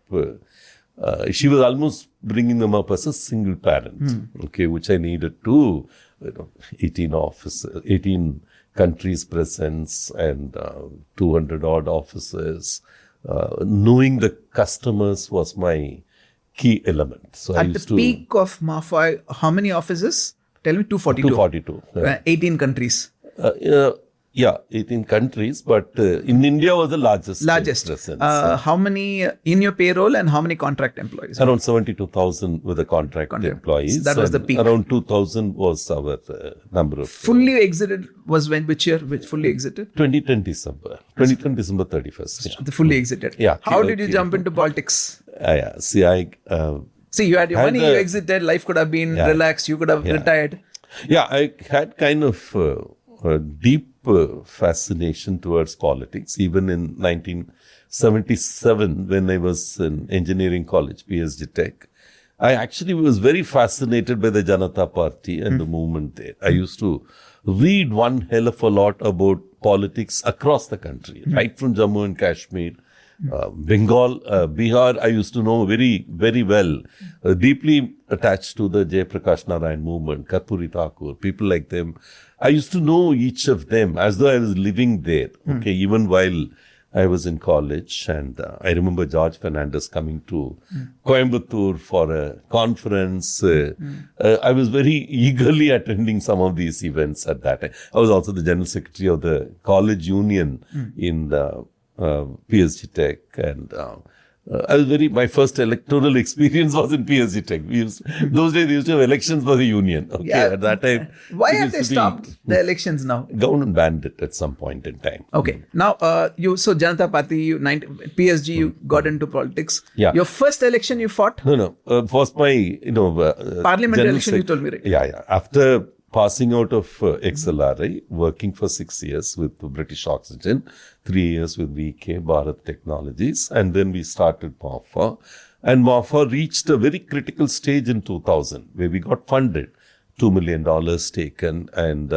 she was almost bringing them up as a single parent, okay, which I needed to, 18 countries presence and 200 odd offices. Knowing the customers was my key element. So At the peak of Ma Foi, how many offices? Tell me, 242. 242. Yeah. 18 countries. 18 countries, but in India was the largest presence. How many in your payroll and how many contract employees? Around 72,000 with the contract employees. That was the peak. Around 2,000 was our number of. Fully exited was when? Which year? Which fully exited? 2010 December. 2010 December 31st. Yeah. The fully exited. Yeah. How did you jump into politics? Yeah. See, See, you had your money, you exited, life could have been relaxed, you could have retired. Yeah, I had kind of a deep fascination towards politics, even in 1977 when I was in engineering college, PhD Tech. I actually was very fascinated by the Janata Party and the movement there. I used to read one hell of a lot about politics across the country, right from Jammu and Kashmir, Bengal, Bihar. I used to know very, very well, deeply attached to the Jayaprakash Narayan movement, Karpuri Thakur, people like them. I used to know each of them as though I was living there, okay, even while I was in college. And I remember George Fernandez coming to Coimbatore for a conference. I was very eagerly attending some of these events at that time. I was also the general secretary of the college union in PhD Tech, and I was my first electoral experience was in PhD Tech. Those days we used to have elections for the union. Okay, at that time. Why have they stopped the elections now? Government banned it at some point in time. Okay, now so Janata Party, PSG, you got into politics. Yeah. Your first election you fought? No. Was my Parliament election. You told me, right? Yeah. After passing out of XLRI, working for 6 years with British Oxygen, 3 years with VK, Bharat Technologies, and then we started Ma Foi. And Ma Foi reached a very critical stage in 2000, where we got funded, $2 million taken, and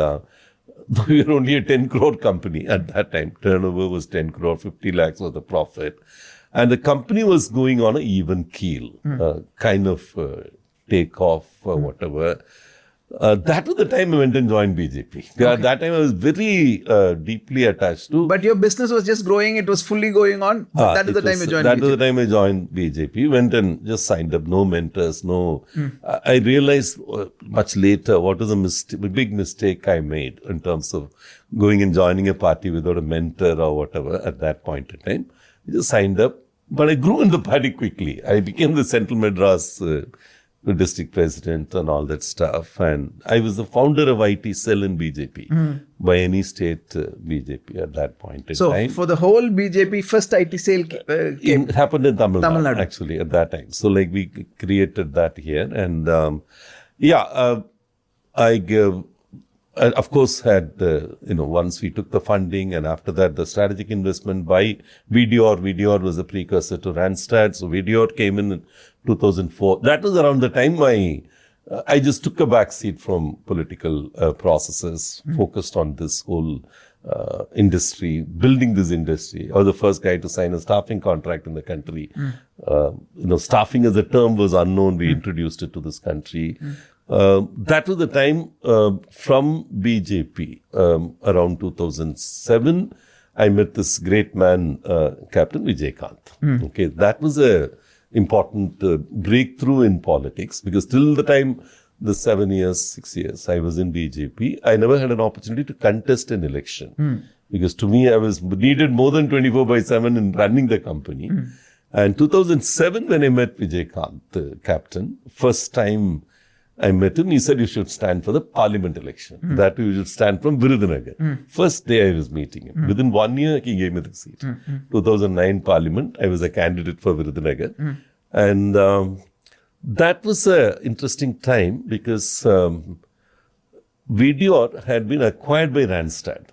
we were only a 10 crore company at that time. Turnover was 10 crore, 50 lakhs was the profit. And the company was going on an even keel, kind of take off, whatever. That was the time I went and joined BJP. Okay. At that time, I was very deeply attached to. But your business was just growing; it was fully going on. That is the time you joined. That was the time I joined BJP. Went and just signed up. No mentors. No. I realized much later what was a big mistake I made in terms of going and joining a party without a mentor or whatever. At that point in time, I just signed up. But I grew in the party quickly. I became the Central Madras district president and all that stuff. And I was the founder of IT cell in BJP by any state BJP at that point in time. So for the whole BJP, first IT cell it happened in Tamil Nadu actually at that time. So like we created that here. And I of course had, once we took the funding and after that the strategic investment by VDR. VDR was a precursor to Randstad. So VDR came in 2004. That was around the time I just took a back seat from political processes, focused on this whole industry, building this industry. I was the first guy to sign a staffing contract in the country. Staffing as a term was unknown. We introduced it to this country. That was the time from BJP, around 2007, I met this great man, Captain Vijaykanth. Okay, that was a important breakthrough in politics, because till the time, the 6 years I was in BJP, I never had an opportunity to contest an election. Because to me, I was needed more than 24/7 in running the company. And 2007, when I met Vijaykanth, the captain, first time I met him, he said, you should stand for the parliament election. That you should stand from Virudhunagar. First day I was meeting him. Within 1 year, he gave me the seat. 2009 parliament, I was a candidate for Virudhunagar. And that was an interesting time because VDR had been acquired by Randstad.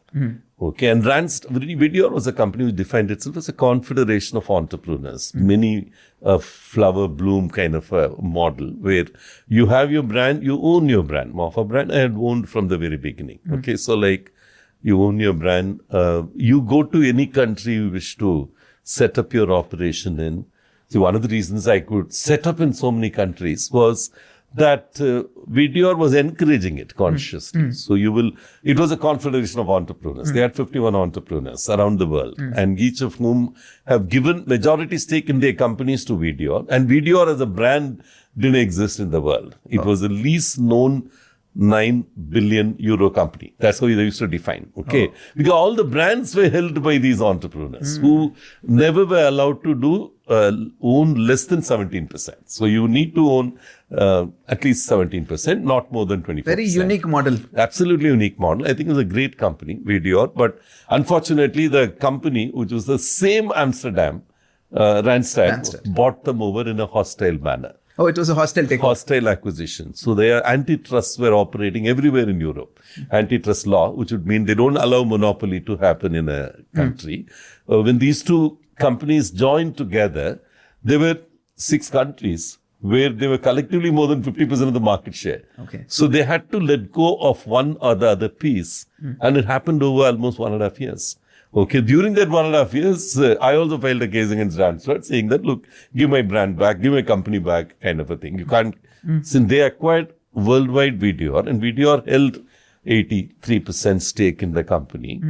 Okay, and VDR was a company which defined itself as a confederation of entrepreneurs. Many flower bloom kind of a model where you have your brand, you own your brand. Ma Foi brand I had owned from the very beginning. Okay, so like you own your brand, you go to any country you wish to set up your operation in. See, one of the reasons I could set up in so many countries was that VDR was encouraging it consciously. So it was a confederation of entrepreneurs. They had 51 entrepreneurs around the world, and each of whom have given majority stake in their companies to VDR. And VDR as a brand didn't exist in the world. It was the least known 9 billion euro company. That's how they used to define. Okay. Because all the brands were held by these entrepreneurs who never were allowed to own less than 17%. So you need to own at least 17%, not more than 25%. Very unique model. Absolutely unique model. I think it was a great company, VDR. But unfortunately, the company, which was the same Amsterdam, Randstad, bought them over in a hostile manner. Oh, it was a hostile takeover. Hostile acquisition. So their antitrusts were operating everywhere in Europe. Antitrust law, which would mean they don't allow monopoly to happen in a country. When these two companies joined together, there were 6 countries where they were collectively more than 50% of the market share. Okay. So they had to let go of one or the other piece. And it happened over almost 1.5 years. Okay, during that 1.5 years, I also filed a case against Randstad saying that, look, give my brand back, give my company back, kind of a thing. You can't, since they acquired worldwide VDR, and VDR held 83% stake in the company,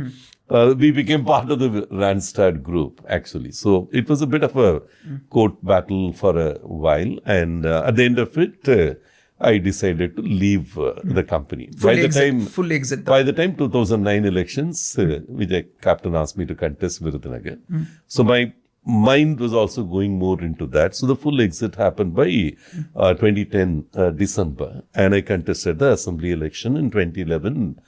we became part of the Randstad group, actually. So it was a bit of a court battle for a while, and at the end of it, I decided to leave the company. Full exit. By the time 2009 elections, Vijay Captain asked me to contest Virudhunagar. So my mind was also going more into that. So the full exit happened by 2010 December, and I contested the assembly election in 2011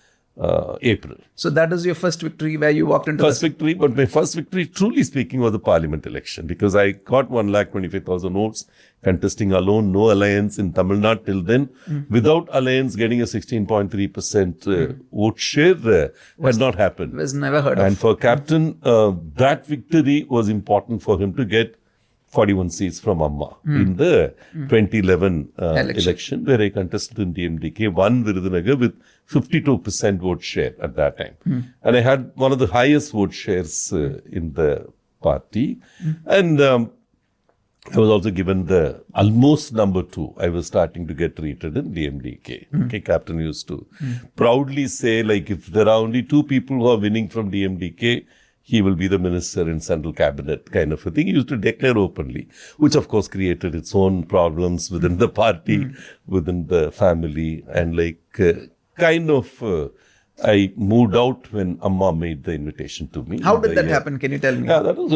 April. So that was your first victory where you walked into victory, but my first victory, truly speaking, was the parliament election, because I got 1,25,000 votes contesting alone, no alliance in Tamil Nadu till then. Without alliance, getting a 16.3% vote share had not happened. Was never heard of. And for Captain, that victory was important for him to get 41 seats from Amma in the 2011 election, where I contested in DMDK, won Virudhunagar with 52% vote share at that time. And I had one of the highest vote shares in the party. And I was also given the almost number 2. I was starting to get treated in DMDK. Okay, Captain used to proudly say, like, if there are only 2 people who are winning from DMDK, he will be the minister in central cabinet, kind of a thing. He used to declare openly, which of course created its own problems within the party, within the family, and I moved out when Amma made the invitation to me. How did that happen? Can you tell me? Yeah, that was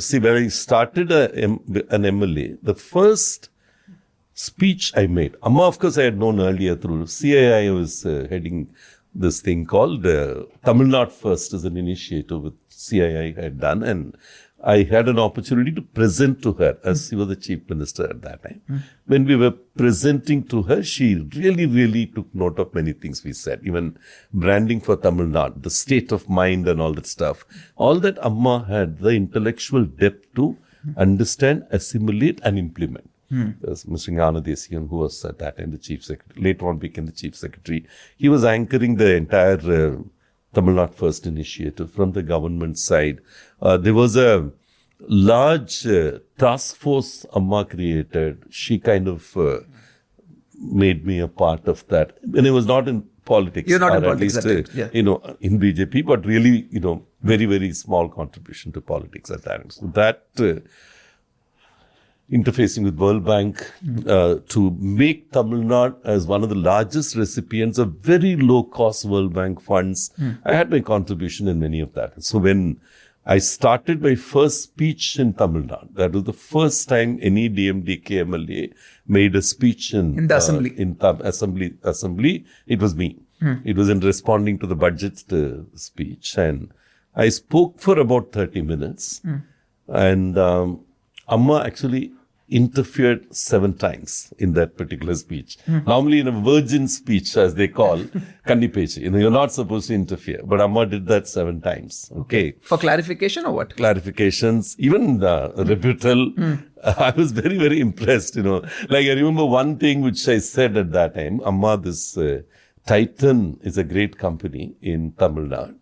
see, when I started an MLA, the first speech I made, Amma, of course, I had known earlier through CII. I was heading this thing called Tamil Nadu First as an initiative with CII had done, and I had an opportunity to present to her as she was the chief minister at that time. When we were presenting to her, she really, really took note of many things we said, even branding for Tamil Nadu, the state of mind and all that stuff. All that Amma had the intellectual depth to understand, assimilate and implement. There's Mr. Jayalalithaa, who was at that time the chief secretary, later on became the chief secretary. He was anchoring the entire Tamil Nadu First initiative from the government side. There was a large task force Amma created. She kind of made me a part of that. And it was not in politics. You're not in at politics, least, in BJP, but really, very, very small contribution to politics at that time. So that interfacing with World Bank to make Tamil Nadu as one of the largest recipients of very low-cost World Bank funds. I had my contribution in many of that. So when I started my first speech in Tamil Nadu, that was the first time any DMDK MLA made a speech in the assembly. Assembly, it was me. It was in responding to the budget speech. And I spoke for about 30 minutes. And Amma actually interfered 7 times in that particular speech. Normally in a virgin speech, as they call, Kandipechi, you're not supposed to interfere. But Amma did that 7 times. Okay. For clarification or what? Clarifications, even rebuttal. I was very, very impressed, Like I remember one thing which I said at that time, Amma, this Titan is a great company in Tamil Nadu.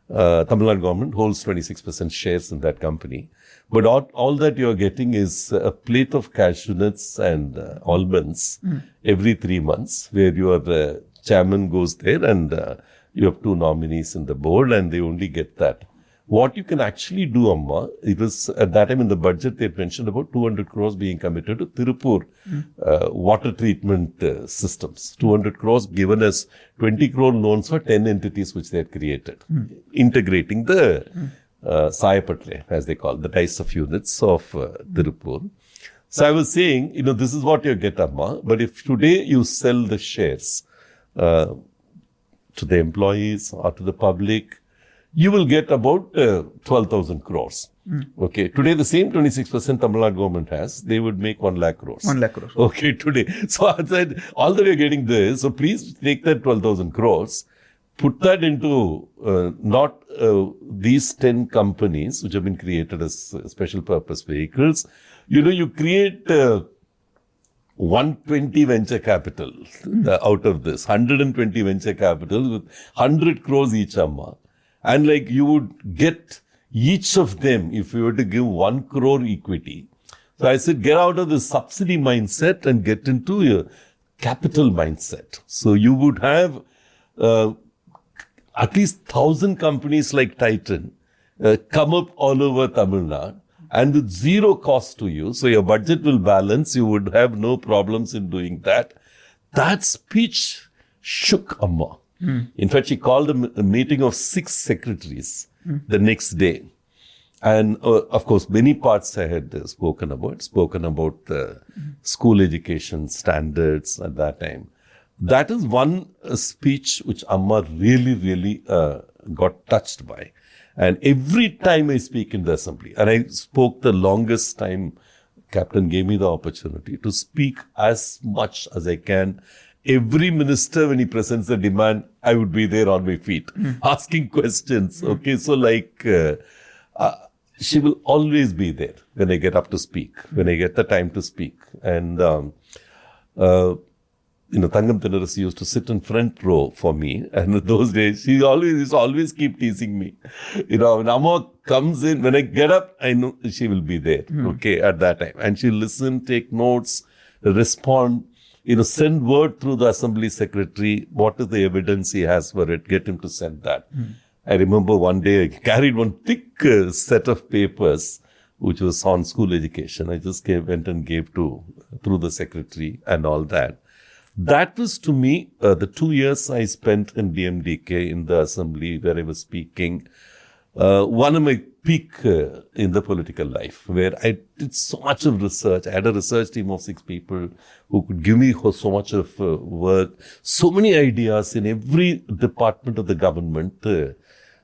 Tamil Nadu government holds 26% shares in that company. But all that you're getting is a plate of cashew nuts and almonds every 3 months, where your chairman goes there and you have 2 nominees in the board and they only get that. What you can actually do, Amma, it was at that time in the budget, they mentioned about 200 crores being committed to Tirupur water treatment systems. 200 crores given as 20 crore loans for 10 entities which they had created, integrating the Sayapatle, as they call the dice of units of Tirupur. So I was saying, this is what you get, Amma, but if today you sell the shares to the employees or to the public, you will get about 12,000 crores. Okay. Today, the same 26% Tamil Nadu government has, they would make 1 lakh crores. 1 lakh crores. Okay, today. So I said, all that you're getting this, so please take that 12,000 crores, put that into not these 10 companies which have been created as special purpose vehicles. You create 120 venture capital out of this, 120 venture capital with 100 crores each, Amma. And you would get each of them if you were to give 1 crore equity. So I said, get out of the subsidy mindset and get into a capital mindset. So you would have at least 1,000 companies like Titan come up all over Tamil Nadu and with zero cost to you. So your budget will balance. You would have no problems in doing that. That speech shook Amma. In fact, she called a meeting of 6 secretaries the next day. And of course, many parts I had spoken about the school education standards at that time. That is one speech which Amma really, really got touched by. And every time I speak in the assembly, and I spoke the longest time, Captain gave me the opportunity to speak as much as I can. Every minister, when he presents a demand, I would be there on my feet, asking questions. Okay, so she will always be there when I get up to speak, when I get the time to speak. And, Thangam Tinarasi used to sit in front row for me. And in those days, she used to always keep teasing me. When Amma comes in, when I get up, I know she will be there, okay, at that time. And she'll listen, take notes, respond. Send word through the assembly secretary, what is the evidence he has for it, get him to send that. I remember one day I carried one thick set of papers, which was on school education. I just went and gave through the secretary and all that. That was to me, the 2 years I spent in DMDK in the assembly where I was speaking, one of my peak in the political life, where I did so much of research. I had a research team of 6 people who could give me so much of work, so many ideas in every department of the government.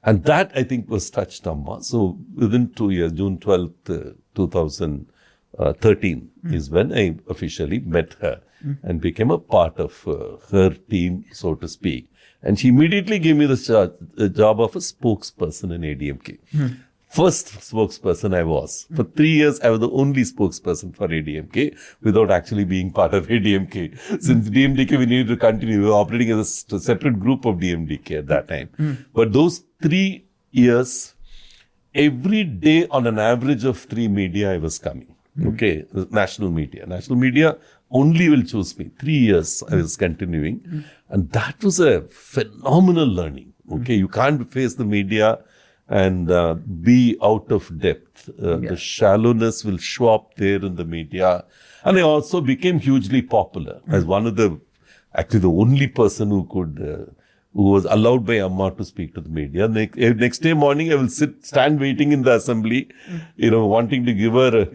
And that, I think, was touched Amma. So within 2 years, June 12th, 2013 is when I officially met her and became a part of her team, so to speak. And she immediately gave me the job of a spokesperson in ADMK. First spokesperson I was. For 3 years, I was the only spokesperson for ADMK without actually being part of ADMK. Since DMDK, we needed to continue. We were operating as a separate group of DMDK at that time. But those 3 years, every day on an average of 3 media, I was coming. Okay, national media only will choose me. 3 years I was continuing. And that was a phenomenal learning. Okay, you can't face the media and be out of depth. The shallowness will show up there in the media. And I also became hugely popular as one of the only person who was allowed by Amma to speak to the media. Next day morning, I will stand waiting in the assembly, wanting to give her,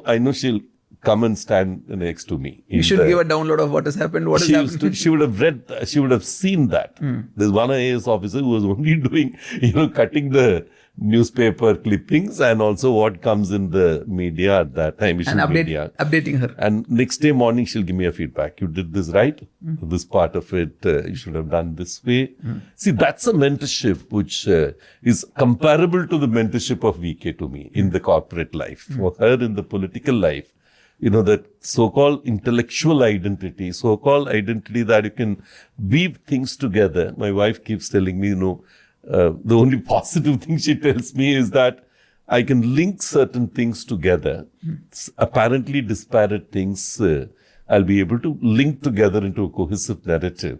I know she'll come and stand next to me. You should give a download of what has happened, She would have seen that. There's one IAS officer who was only doing, cutting the newspaper clippings and also what comes in the media at that time. And updating her. And next day morning, she'll give me a feedback. You did this right. This part of it, you should have done this way. See, that's a mentorship which is comparable to the mentorship of VK to me in the corporate life. For her in the political life, that so-called intellectual identity, so-called identity that you can weave things together. My wife keeps telling me, the only positive thing she tells me is that I can link certain things together. Apparently disparate things, I'll be able to link together into a cohesive narrative.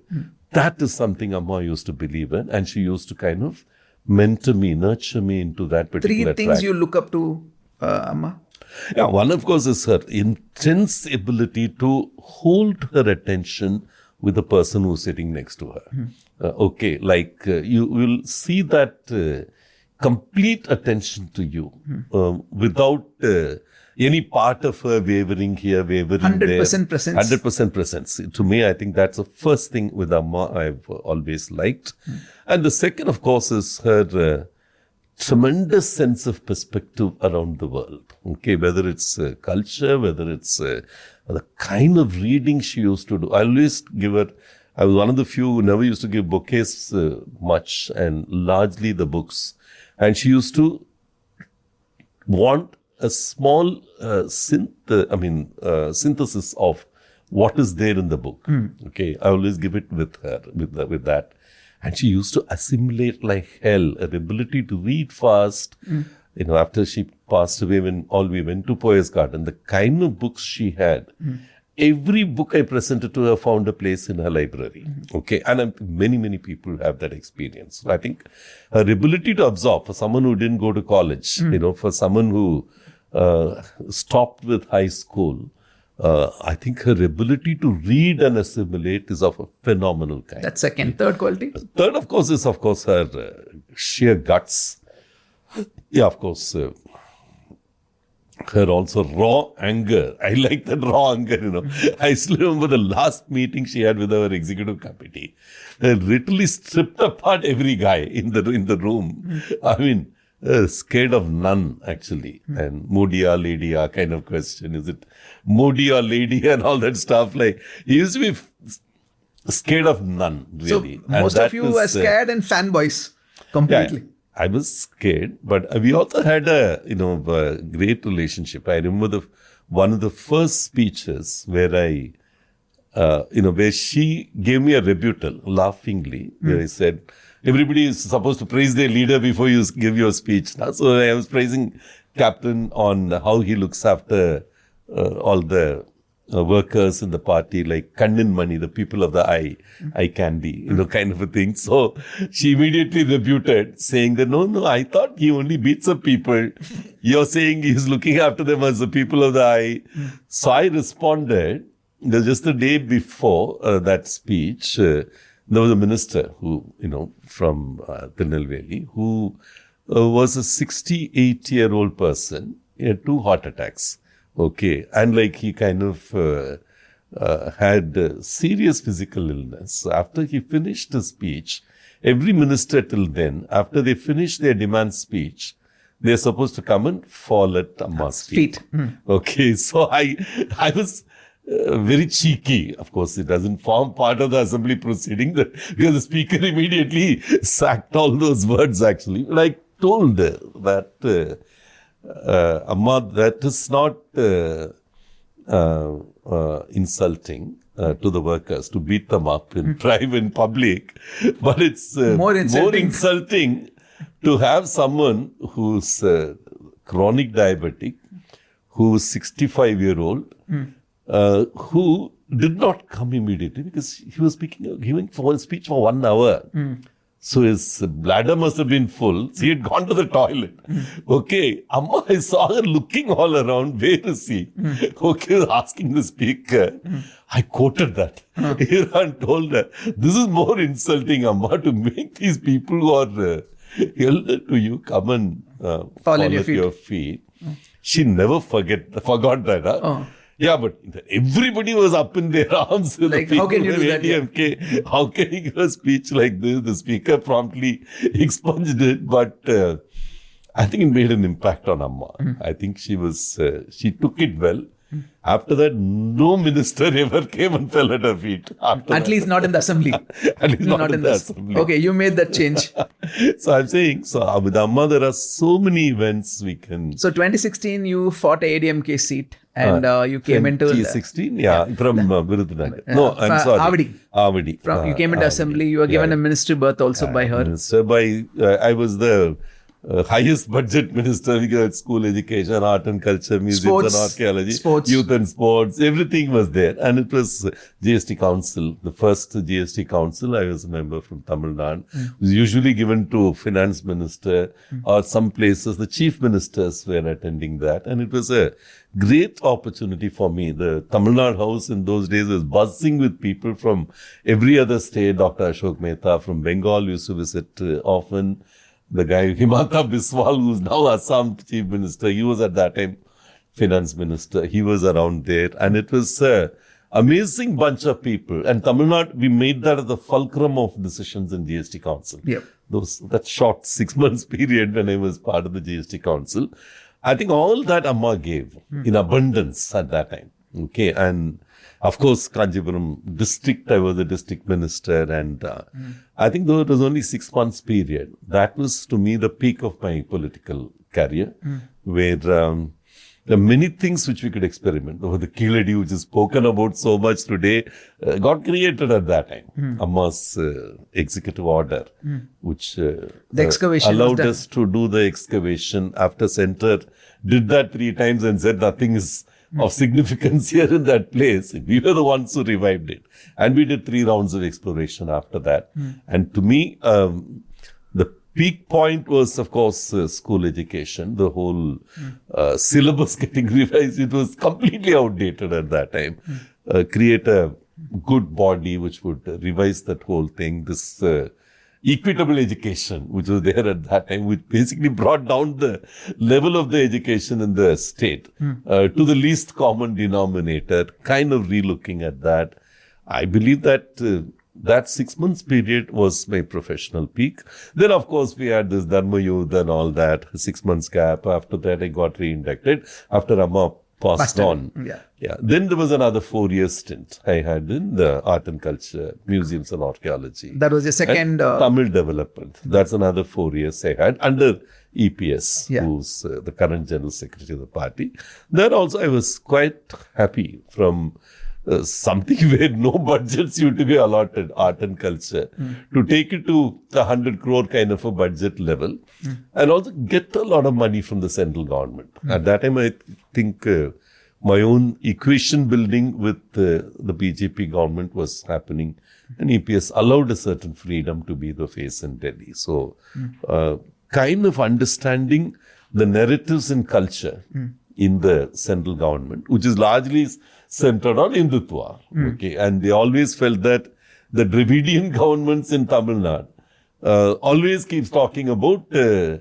That is something Amma used to believe in, and she used to kind of mentor me, nurture me into that particular 3 things track. you look up to, Amma? Yeah, one, of course, is her intense ability to hold her attention with the person who's sitting next to her. You will see that complete attention to you without any part of her wavering here, wavering 100% there. presence. 100% presence. To me, I think that's the first thing with Amma I've always liked. And the second, of course, is her tremendous sense of perspective around the world. Okay, whether it's culture, whether it's the kind of reading she used to do. I always give her, I was one of the few who never used to give bouquets much, and largely the books. And she used to want a small synthesis of what is there in the book. Okay, I always give it with her, with that. And she used to assimilate like hell. Her ability to read fast. After she passed away, when all we went to Poet's Garden, the kind of books she had, every book I presented to her found a place in her library. Okay, and many people have that experience. So I think her ability to absorb, for someone who didn't go to college, for someone who stopped with high school, I think her ability to read and assimilate is of a phenomenal kind. That's second. Third quality? Third, of course, is her sheer guts. Yeah, of course, her also raw anger. I like that raw anger, I still remember the last meeting she had with our executive committee. Literally stripped apart every guy in the room. I mean, scared of none, actually. And moodiya, ladya kind of question. Is it moody or lady and all that stuff? Like, he used to be scared of none, really. So, most of you were scared and fanboys completely. Yeah, I was scared, but we also had a great relationship. I remember one of the first speeches where where she gave me a rebuttal, laughingly, where I said, everybody is supposed to praise their leader before you give your speech. So I was praising Captain on how he looks after all the workers in the party, like Kannin Mani, the people of the eye candy, kind of a thing. So she immediately rebuted, saying that, no, I thought he only beats up people. You're saying he's looking after them as the people of the eye. So I responded, just the day before that speech, there was a minister who, from Tirunelveli, who was a 68-year-old person. He had 2 heart attacks. Okay. And he kind of had serious physical illness. So after he finished the speech, every minister till then, after they finish their demand speech, they're supposed to come and fall at Amma's feet. Okay. So I was very cheeky. Of course, it doesn't form part of the assembly proceeding because the speaker immediately sacked all those words, actually. But I told her that, Amma, that is not insulting to the workers to beat them up in private public, but it's more insulting to have someone who's chronic diabetic, who's 65-year-old, who did not come immediately because he was giving a speech for 1 hour. So his bladder must have been full. So he had gone to the toilet. Okay. Amma, I saw her looking all around. Where is he? Okay, asking the speaker. I quoted that. And told her, this is more insulting, Amma, to make these people who are elder to you come and fall at your feet. She never forgot that. Huh? Yeah, but everybody was up in their arms. Like, how can you do that? ADMK. How can you give a speech like this? The speaker promptly expunged it, but I think it made an impact on Amma. I think she took it well. After that, no minister ever came and fell at her feet. At least not in the assembly. At least not in the assembly. Okay, you made that change. So I'm saying, so with Amma, there are so many events we can. So 2016, you fought a ADMK seat and you came into 2016, from Virudhunagar. No, I'm sorry. Avadi. You came into assembly. You were given a ministry berth also by her. Minister I was the highest budget minister. We got school education, art and culture, museums and archaeology, youth and sports. Everything was there. And it was GST Council, the first GST Council. I was a member from Tamil Nadu. It was usually given to finance minister or some places. The chief ministers were attending that. And it was a great opportunity for me. The Tamil Nadu house in those days was buzzing with people from every other state. Dr. Ashok Mehta from Bengal used to visit often. The guy Himanta Biswal, who's now Assam chief minister, he was at that time finance minister. He was around there. And it was an amazing bunch of people. And Tamil Nadu, we made that as the fulcrum of decisions in GST Council. Yep. That short 6 months period when I was part of the GST Council. I think all that Amma gave in abundance at that time. Okay. And of course, Kanjipuram district, I was a district minister. And I think though it was only 6 months period, that was to me the peak of my political career, where there are many things which we could experiment. The Kiladi, which is spoken about so much today, got created at that time. Amma's executive order, which allowed us to do the excavation after center, did that 3 times and said nothing is of significance here in that place. We were the ones who revived it. And we did 3 rounds of exploration after that. And to me, the peak point was, of course, school education. The whole syllabus getting revised. It was completely outdated at that time. Create a good body which would revise that whole thing. This equitable education, which was there at that time, which basically brought down the level of the education in the state to the least common denominator, kind of relooking at that. I believe that that 6 months period was my professional peak. Then, of course, we had this Dharma Youth and all that, 6 months gap. After that, I got re-inducted after Amma passed on. Yeah. Then there was another 4-year stint I had in the art and culture, museums and archaeology. That was your second... Tamil development. That's another 4 years I had under EPS, who's the current general secretary of the party. There also I was quite happy from something where no budgets used to be allotted, art and culture, to take it to the 100 crore kind of a budget level and also get a lot of money from the central government. At that time, I think my own equation building with the BJP government was happening, and EPS allowed a certain freedom to be the face in Delhi. So, kind of understanding the narratives in culture in the central government, which is largely centered on Hindutva. Okay, and they always felt that the Dravidian governments in Tamil Nadu always keeps talking about the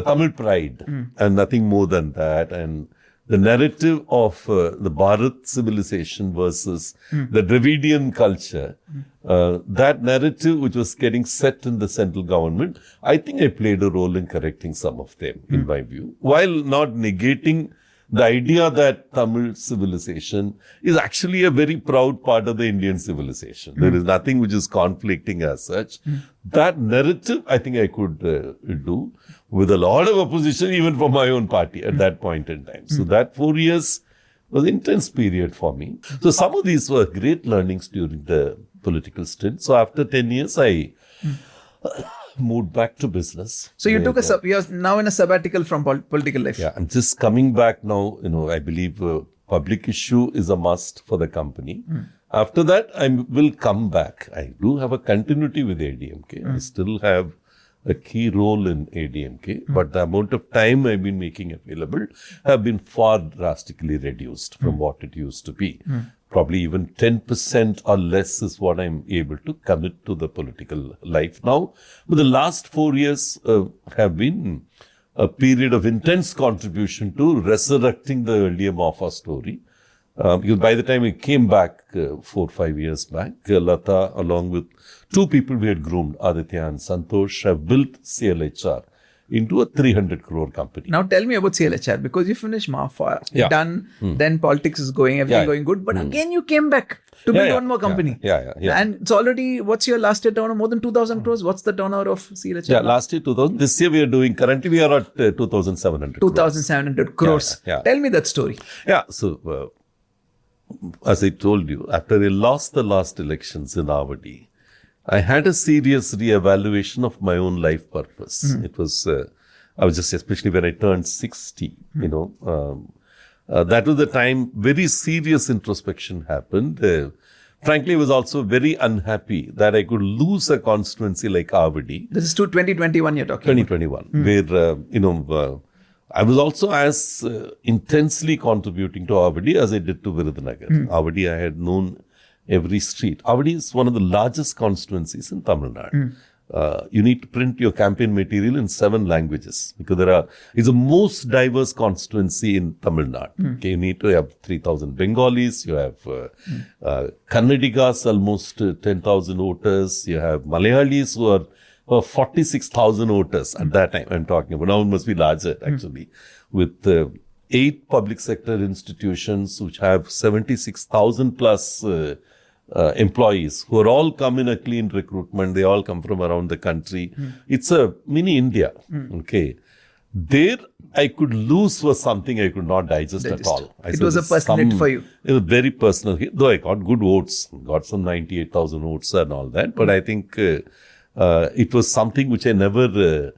Tamil pride and nothing more than that. And the narrative of the Bharat civilization versus the Dravidian culture, that narrative which was getting set in the central government, I think I played a role in correcting some of them, in my view, while not negating the idea that Tamil civilization is actually a very proud part of the Indian civilization. There is nothing which is conflicting as such. That narrative, I think I could do with a lot of opposition, even from my own party at that point in time. So that 4 years was an intense period for me. So some of these were great learnings during the political stint. So after 10 years, I moved back to business. So you took you're now in a sabbatical from political life. Yeah, I'm just coming back now. I believe public issue is a must for the company. After that, I will come back. I do have a continuity with ADMK. I still have a key role in ADMK, but the amount of time I've been making available have been far drastically reduced from what it used to be. Probably even 10% or less is what I'm able to commit to the political life now. But the last 4 years have been a period of intense contribution to resurrecting the earlier Ma Foi story. Because by the time I came back 4 or 5 years back, Lata, along with 2 people we had groomed, Aditya and Santosh, have built CIEL HR into a 300 crore company. Now tell me about CIEL HR, because you finished Ma Foi, Yeah. done, then politics is going, everything going good, but again you came back to build one more company. Yeah. And it's already, what's your last year turnover? More than 2,000 crores? What's the turnover of CIEL HR? Yeah, last year 2000. This year currently we are at 2,700 crores. 2,700 crores. Yeah. Tell me that story. Yeah, so as I told you, after I lost the last elections in Avadi, I had a serious re-evaluation of my own life purpose. It was, I was just, especially when I turned 60, that was the time very serious introspection happened. Frankly, I was also very unhappy that I could lose a constituency like Avadi. This is 2021 you're talking 2021, where, I was also as intensely contributing to Avadi as I did to Virudhunagar. Avadi, I had known every street. Avadi is one of the largest constituencies in Tamil Nadu. You need to print your campaign material in 7 languages because it's the most diverse constituency in Tamil Nadu. Okay, you need to have 3,000 Bengalis, you have Kannadigas, almost 10,000 voters, you have Malayalis who are 46,000 voters at that time I'm talking about. Now it must be larger actually, with 8 public sector institutions which have 76,000 plus employees who are all come in a clean recruitment. They all come from around the country. It's a mini India. Okay. There I could lose was something I could not digest at all. It was a personal hit for you. It was very personal hit, though I got good votes, got some 98,000 votes and all that. But I think it was something which I never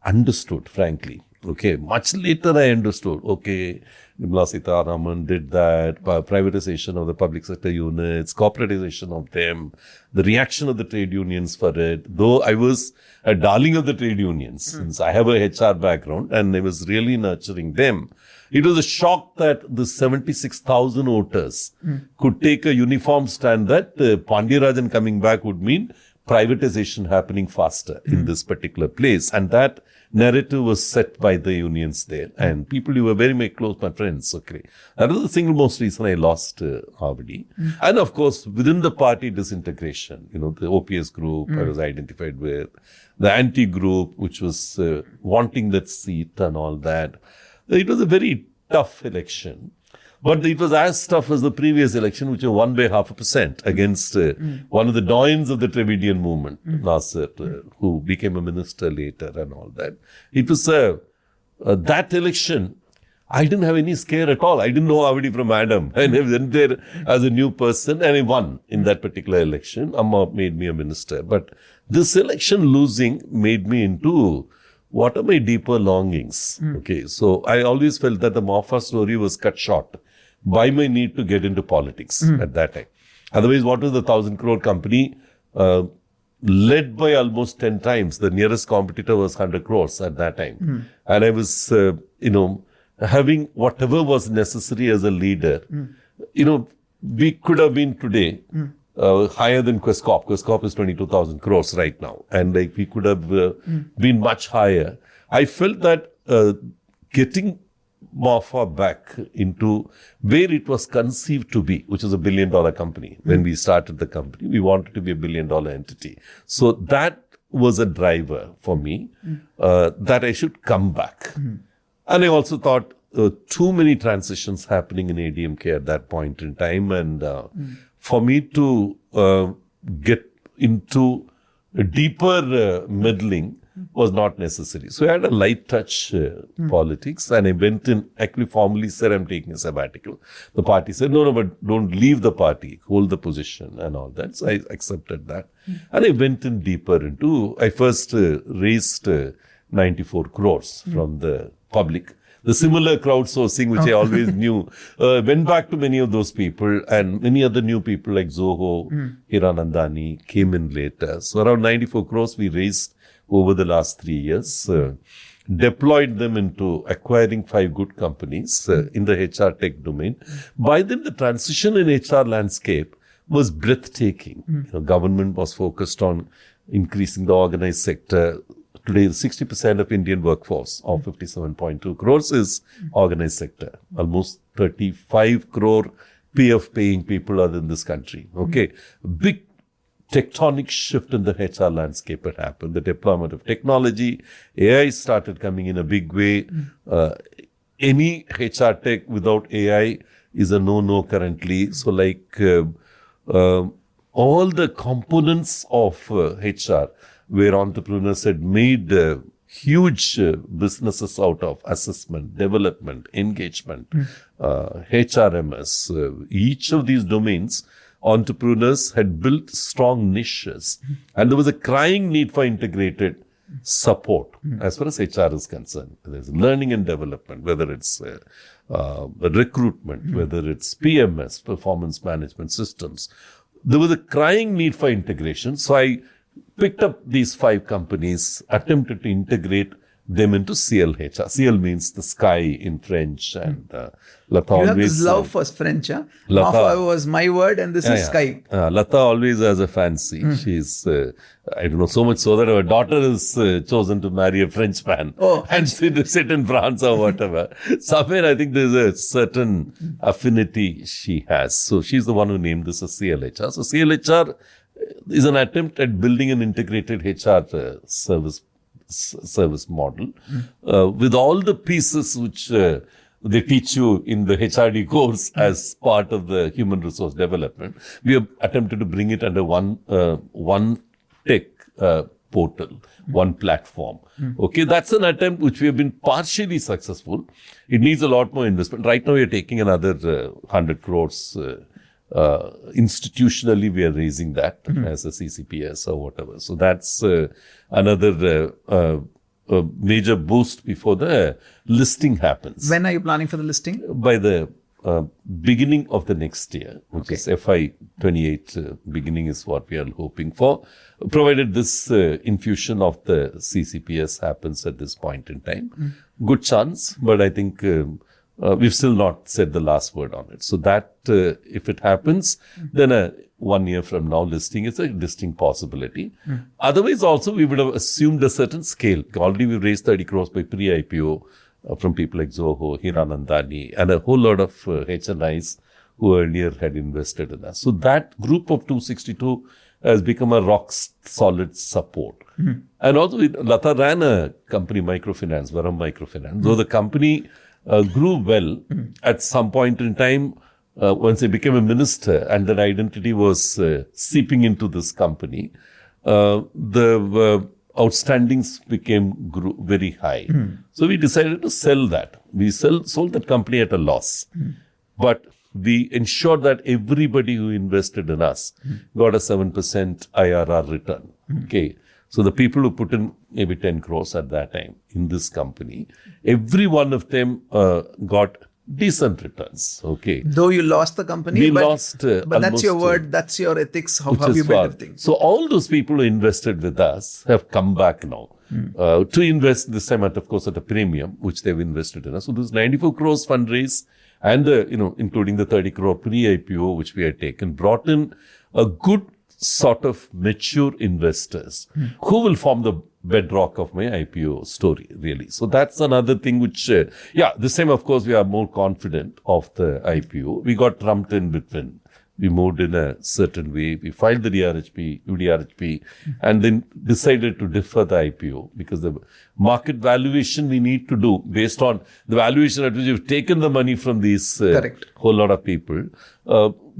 understood, frankly. Okay, much later I understood, okay, Nirmala Sitharaman did that, privatization of the public sector units, corporatization of them, the reaction of the trade unions for it. Though I was a darling of the trade unions, since I have a HR background and I was really nurturing them. It was a shock that the 76,000 voters could take a uniform stand that Pandiarajan coming back would mean privatization happening faster in this particular place. And that narrative was set by the unions there. And people who were very, very close, my friends. Okay, that was the single most reason I lost Avadi. And of course, within the party disintegration, the OPS group I was identified with, the anti-group, which was wanting that seat and all that. It was a very tough election. But it was as tough as the previous election, which was won by 0.5% against one of the doyens of the Dravidian movement, Nasser, who became a minister later and all that. It was that election, I didn't have any scare at all. I didn't know Avadi from Adam. I went there as a new person and I won in that particular election. Amma made me a minister. But this election losing made me into what are my deeper longings. Okay, so I always felt that the Ma Foi story was cut short by my need to get into politics at that time. Otherwise, what was the 1,000 crore company led by almost 10 times? The nearest competitor was 100 crores at that time. And I was, having whatever was necessary as a leader. We could have been today higher than Quest Corp. Quest Corp is 22,000 crores right now. And we could have been much higher. I felt that getting Ma Foi back into where it was conceived to be, which is $1 billion company. When we started the company, we wanted to be $1 billion entity. So that was a driver for me, that I should come back. And I also thought too many transitions happening in ADMK at that point in time. And for me to get into a deeper meddling was not necessary. So I had a light touch politics, and I went in, actually formally said I'm taking a sabbatical. The party said, no, but don't leave the party, hold the position and all that. So I accepted that. And I went in deeper into, I first raised 94 crores from the public. The similar crowdsourcing, which I always knew, went back to many of those people, and many other new people like Zoho, Hiranandani came in later. So around 94 crores we raised over the last 3 years, deployed them into acquiring 5 good companies in the HR tech domain. By then, the transition in HR landscape was breathtaking. Government was focused on increasing the organized sector. Today, 60% of Indian workforce of 57.2 crores is organized sector. Almost 35 crore PF paying people are in this country. Okay. Big tectonic shift in the HR landscape had happened. The deployment of technology, AI started coming in a big way. Any HR tech without AI is a no-no currently. So all the components of HR where entrepreneurs had made huge businesses out of assessment, development, engagement, HRMS, each of these domains, entrepreneurs had built strong niches, and there was a crying need for integrated support as far as HR is concerned. There's learning and development, whether it's recruitment, whether it's PMS, performance management systems. There was a crying need for integration. So I picked up these 5 companies, attempted to integrate them into CIEL HR. CIEL means the sky in French, and Latha You have always... this love for French, huh? Ma Latha- Foi was my word and this is sky. Latha always has a fancy. She's, I don't know, so much so that her daughter is chosen to marry a Frenchman and sit in France or whatever. Somewhere I think there's a certain affinity she has. So she's the one who named this as CIEL HR. So CIEL HR is an attempt at building an integrated HR service model with all the pieces which they teach you in the HRD course as part of the human resource development. We have attempted to bring it under one tech portal, one platform. Okay, that's an attempt which we have been partially successful. It needs a lot more investment. Right now we are taking another 100 crores. Institutionally, we are raising that as a CCPS or whatever. So that's another major boost before the listing happens. When are you planning for the listing? By the beginning of the next year, which is FY28 beginning is what we are hoping for, provided this infusion of the CCPS happens at this point in time. Good chance, but I think we've still not said the last word on it. So that if it happens, then 1 year from now listing is a distinct possibility. Otherwise also we would have assumed a certain scale. Already we've raised 30 crores by pre-IPO from people like Zoho, Hiranandani, and a whole lot of HNIs who earlier had invested in us. So that group of 262 has become a rock solid support. And also Latha ran a company, microfinance, Varam Microfinance. Though the company grew well, at some point in time, once he became a minister and that identity was seeping into this company, the outstandings grew very high. So we decided to sell that. We sold that company at a loss. But we ensured that everybody who invested in us got a 7% IRR return. Okay. So the people who put in maybe 10 crores at that time in this company, every one of them got decent returns. Okay. Though you lost the company, We but lost, but that's your almost, word, that's your ethics, how which is you build far. everything. So all those people who invested with us have come back now to invest this time at, of course, at a premium, which they've invested in us. So this 94 crores fundraise and including the 30 crore pre-IPO, which we had taken, brought in a good sort of mature investors who will form the bedrock of my IPO story, really. So that's another thing which, this time, of course, we are more confident of the IPO. We got trumped in between. We moved in a certain way. We filed the UDRHP, and then decided to defer the IPO because the market valuation we need to do based on the valuation at which we've taken the money from these whole lot of people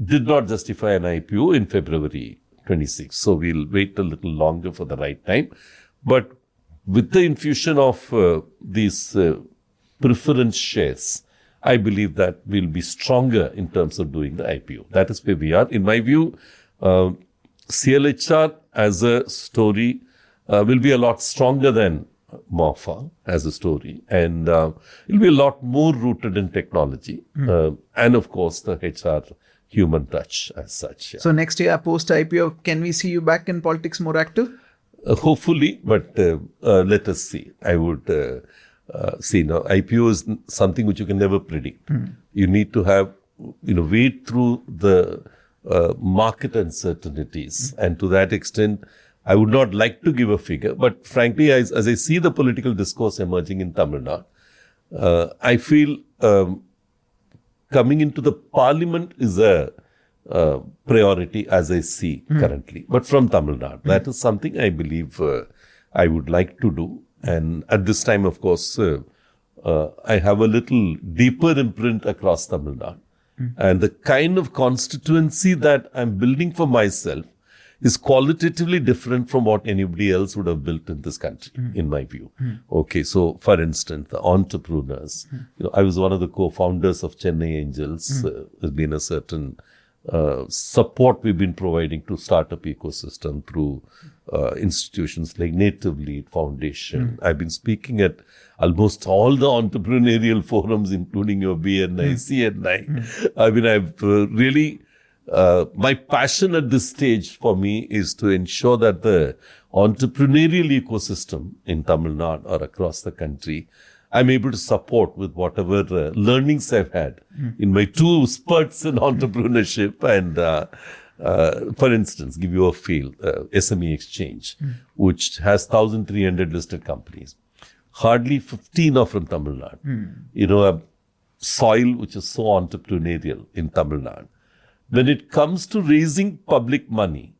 did not justify an IPO in February 26. So we'll wait a little longer for the right time. But with the infusion of these preference shares, I believe that we'll be stronger in terms of doing the IPO. That is where we are. In my view, CIEL HR as a story will be a lot stronger than Ma Foi as a story. And it'll be a lot more rooted in technology. And of course, the HR human touch as such. Yeah. So next year, post IPO, can we see you back in politics more active? Hopefully, but let us see. I would see now. IPO is something which you can never predict. You need to have, wade through the market uncertainties, and to that extent, I would not like to give a figure. But frankly, as I see the political discourse emerging in Tamil Nadu, I feel coming into the parliament is a priority as I see currently. But from Tamil Nadu, that is something I believe I would like to do. And at this time, of course, I have a little deeper imprint across Tamil Nadu. And the kind of constituency that I'm building for myself is qualitatively different from what anybody else would have built in this country, in my view. Okay, so for instance, the entrepreneurs. I was one of the co-founders of Chennai Angels. There's been a certain support we've been providing to startup ecosystem through institutions like Native Lead Foundation. I've been speaking at almost all the entrepreneurial forums, including your BNI, CNI. I mean, I've really, my passion at this stage for me is to ensure that the entrepreneurial ecosystem in Tamil Nadu or across the country, I'm able to support with whatever learnings I've had in my 2 spurts in entrepreneurship. And for instance, give you a feel, SME Exchange, which has 1,300 listed companies. Hardly 15 are from Tamil Nadu. A soil which is so entrepreneurial in Tamil Nadu. When it comes to raising public money,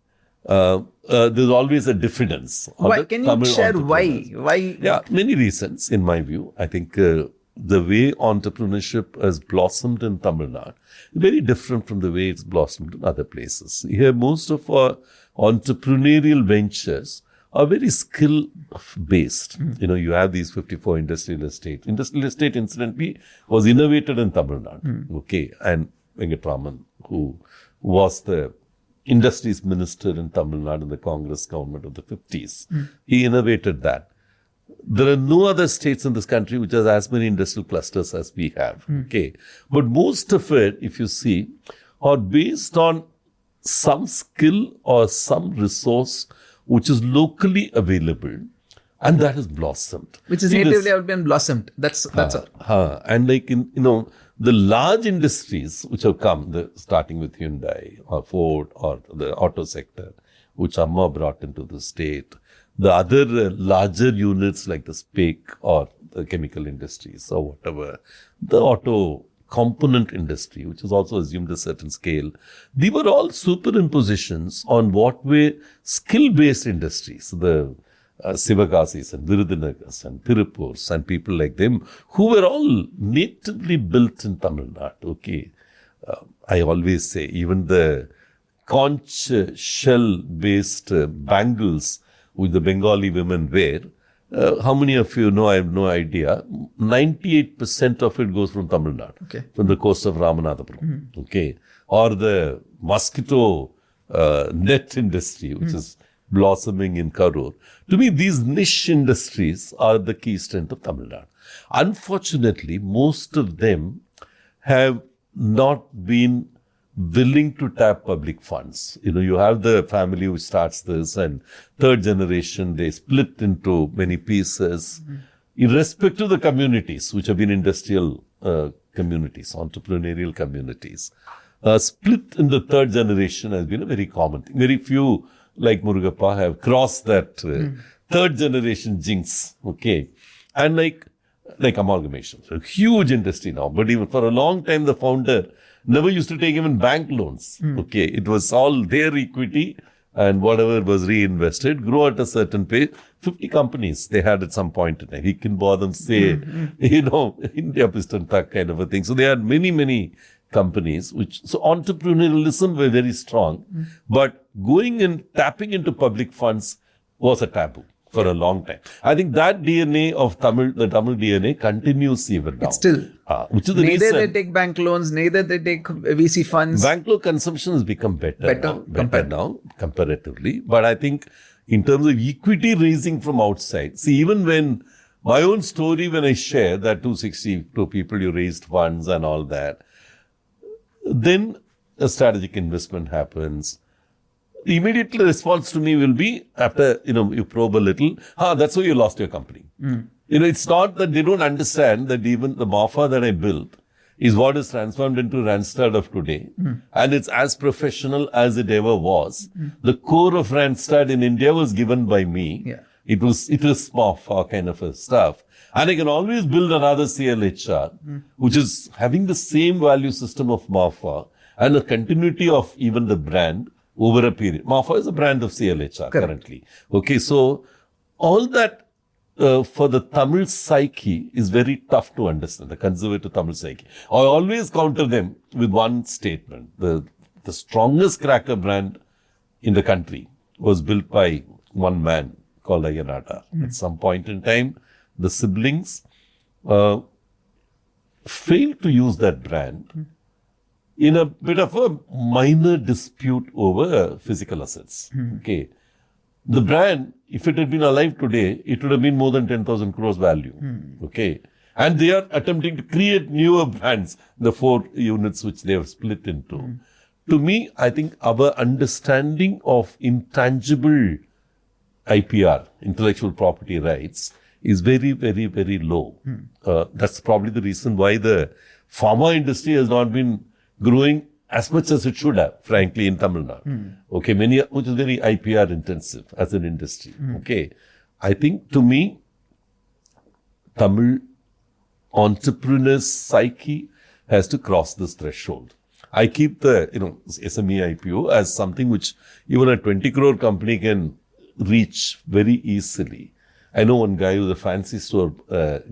there's always a diffidence. Why? Can you share why? Why? Yeah, many reasons in my view. I think the way entrepreneurship has blossomed in Tamil Nadu is very different from the way it's blossomed in other places. Here, most of our entrepreneurial ventures are very skill-based. You have these 54 industrial estates. Industrial estate, incidentally, was innovated in Tamil Nadu. Okay, and Venkatraman, who was the industries minister in Tamil Nadu in the Congress government of the 50s, he innovated that. There are no other states in this country which has as many industrial clusters as we have. Okay, but most of it, if you see, are based on some skill or some resource which is locally available, and that has blossomed. Which is natively out and blossomed. That's all. And like the large industries which have come, starting with Hyundai or Ford or the auto sector, which Amma brought into the state, the other larger units like the SPEC or the chemical industries or whatever, the auto component industry, which has also assumed a certain scale, they were all superimpositions on what were skill-based industries. The Sivagasis and Virudhunagas and Tirupurs and people like them who were all natively built in Tamil Nadu. Okay, I always say even the conch shell-based bangles which the Bengali women wear, how many of you know? I have no idea. 98% of it goes from Tamil Nadu, from the coast of Ramanathapuram. Okay, or the mosquito net industry, which is blossoming in Crore. To me, these niche industries are the key strength of Tamil Nadu. Unfortunately, most of them have not been willing to tap public funds. You have the family who starts this, and third generation, they split into many pieces. Irrespective of the communities, which have been industrial communities, entrepreneurial communities, split in the third generation has been a very common thing. Very few, like Murugappa, have crossed that third generation jinx. Okay. And like amalgamation, so huge industry now. But even for a long time, the founder never used to take even bank loans. Okay. It was all their equity, and whatever was reinvested grew at a certain pace. 50 companies they had at some point in time. He can bother them say, India Piston Tak kind of a thing. So they had many companies, so entrepreneurialism were very strong, but going and tapping into public funds was a taboo for a long time. I think that DNA of the Tamil DNA continues even now. It's still. Which is the neither reason they take bank loans, neither they take VC funds. Bank loan consumption has become better now, comparatively. But I think in terms of equity raising from outside, see, even when my own story, when I share that 262 people you raised funds and all that, then a strategic investment happens. The immediate response to me will be, after, you probe a little, that's why you lost your company. It's not that they don't understand that even the Ma Foi that I built is what is transformed into Randstad of today. And it's as professional as it ever was. The core of Randstad in India was given by me. Yeah. It was Ma Foi kind of a stuff. And I can always build another CIEL HR, which is having the same value system of Ma Foi and the continuity of even the brand over a period. Ma Foi is a brand of CIEL HR currently. Okay, so all that for the Tamil psyche is very tough to understand, the conservative Tamil psyche. I always counter them with one statement. The strongest cracker brand in the country was built by one man called Ayanada. At some point in time, the siblings failed to use that brand in a bit of a minor dispute over physical assets. Okay. The brand, if it had been alive today, it would have been more than 10,000 crores value. Okay. And they are attempting to create newer brands, the 4 units which they have split into. To me, I think our understanding of intangible IPR, intellectual property rights, is very, very, very low. That's probably the reason why the pharma industry has not been growing as much as it should have, frankly, in Tamil Nadu. Okay, which is very IPR intensive as an industry. Okay, I think to me, Tamil entrepreneur's psyche has to cross this threshold. I keep the SME IPO as something which even a 20 crore company can reach very easily. I know one guy who's a fancy store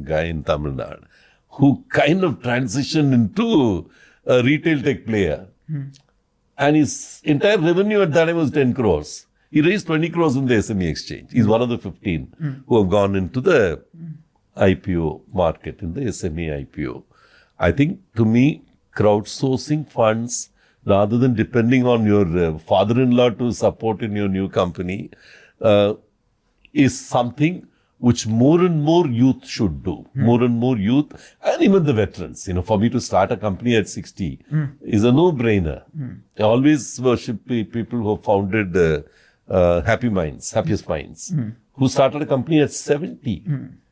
guy in Tamil Nadu who kind of transitioned into a retail tech player. And his entire revenue at that time was 10 crores. He raised 20 crores in the SME exchange. He's one of the 15 who have gone into the IPO market, in the SME IPO. I think, to me, crowdsourcing funds, rather than depending on your father-in-law to support in your new company, is something which more and more youth should do. More and more youth, and even the veterans. For me to start a company at 60 is a no-brainer. I always worship people who have founded Happiest Minds, who started a company at 70.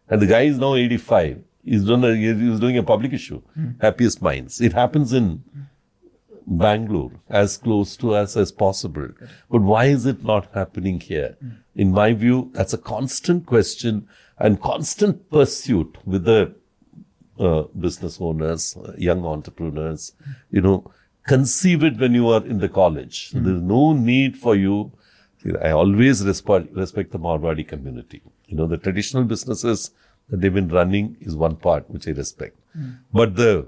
And the guy is now 85. He's doing a public issue, Happiest Minds. It happens in Bangalore, as close to us as possible. But why is it not happening here? In my view, that's a constant question and constant pursuit with the business owners, young entrepreneurs. Conceive it when you are in the college. There's no need for you. I always respect the Marwadi community. The traditional businesses that they've been running is one part which I respect. But the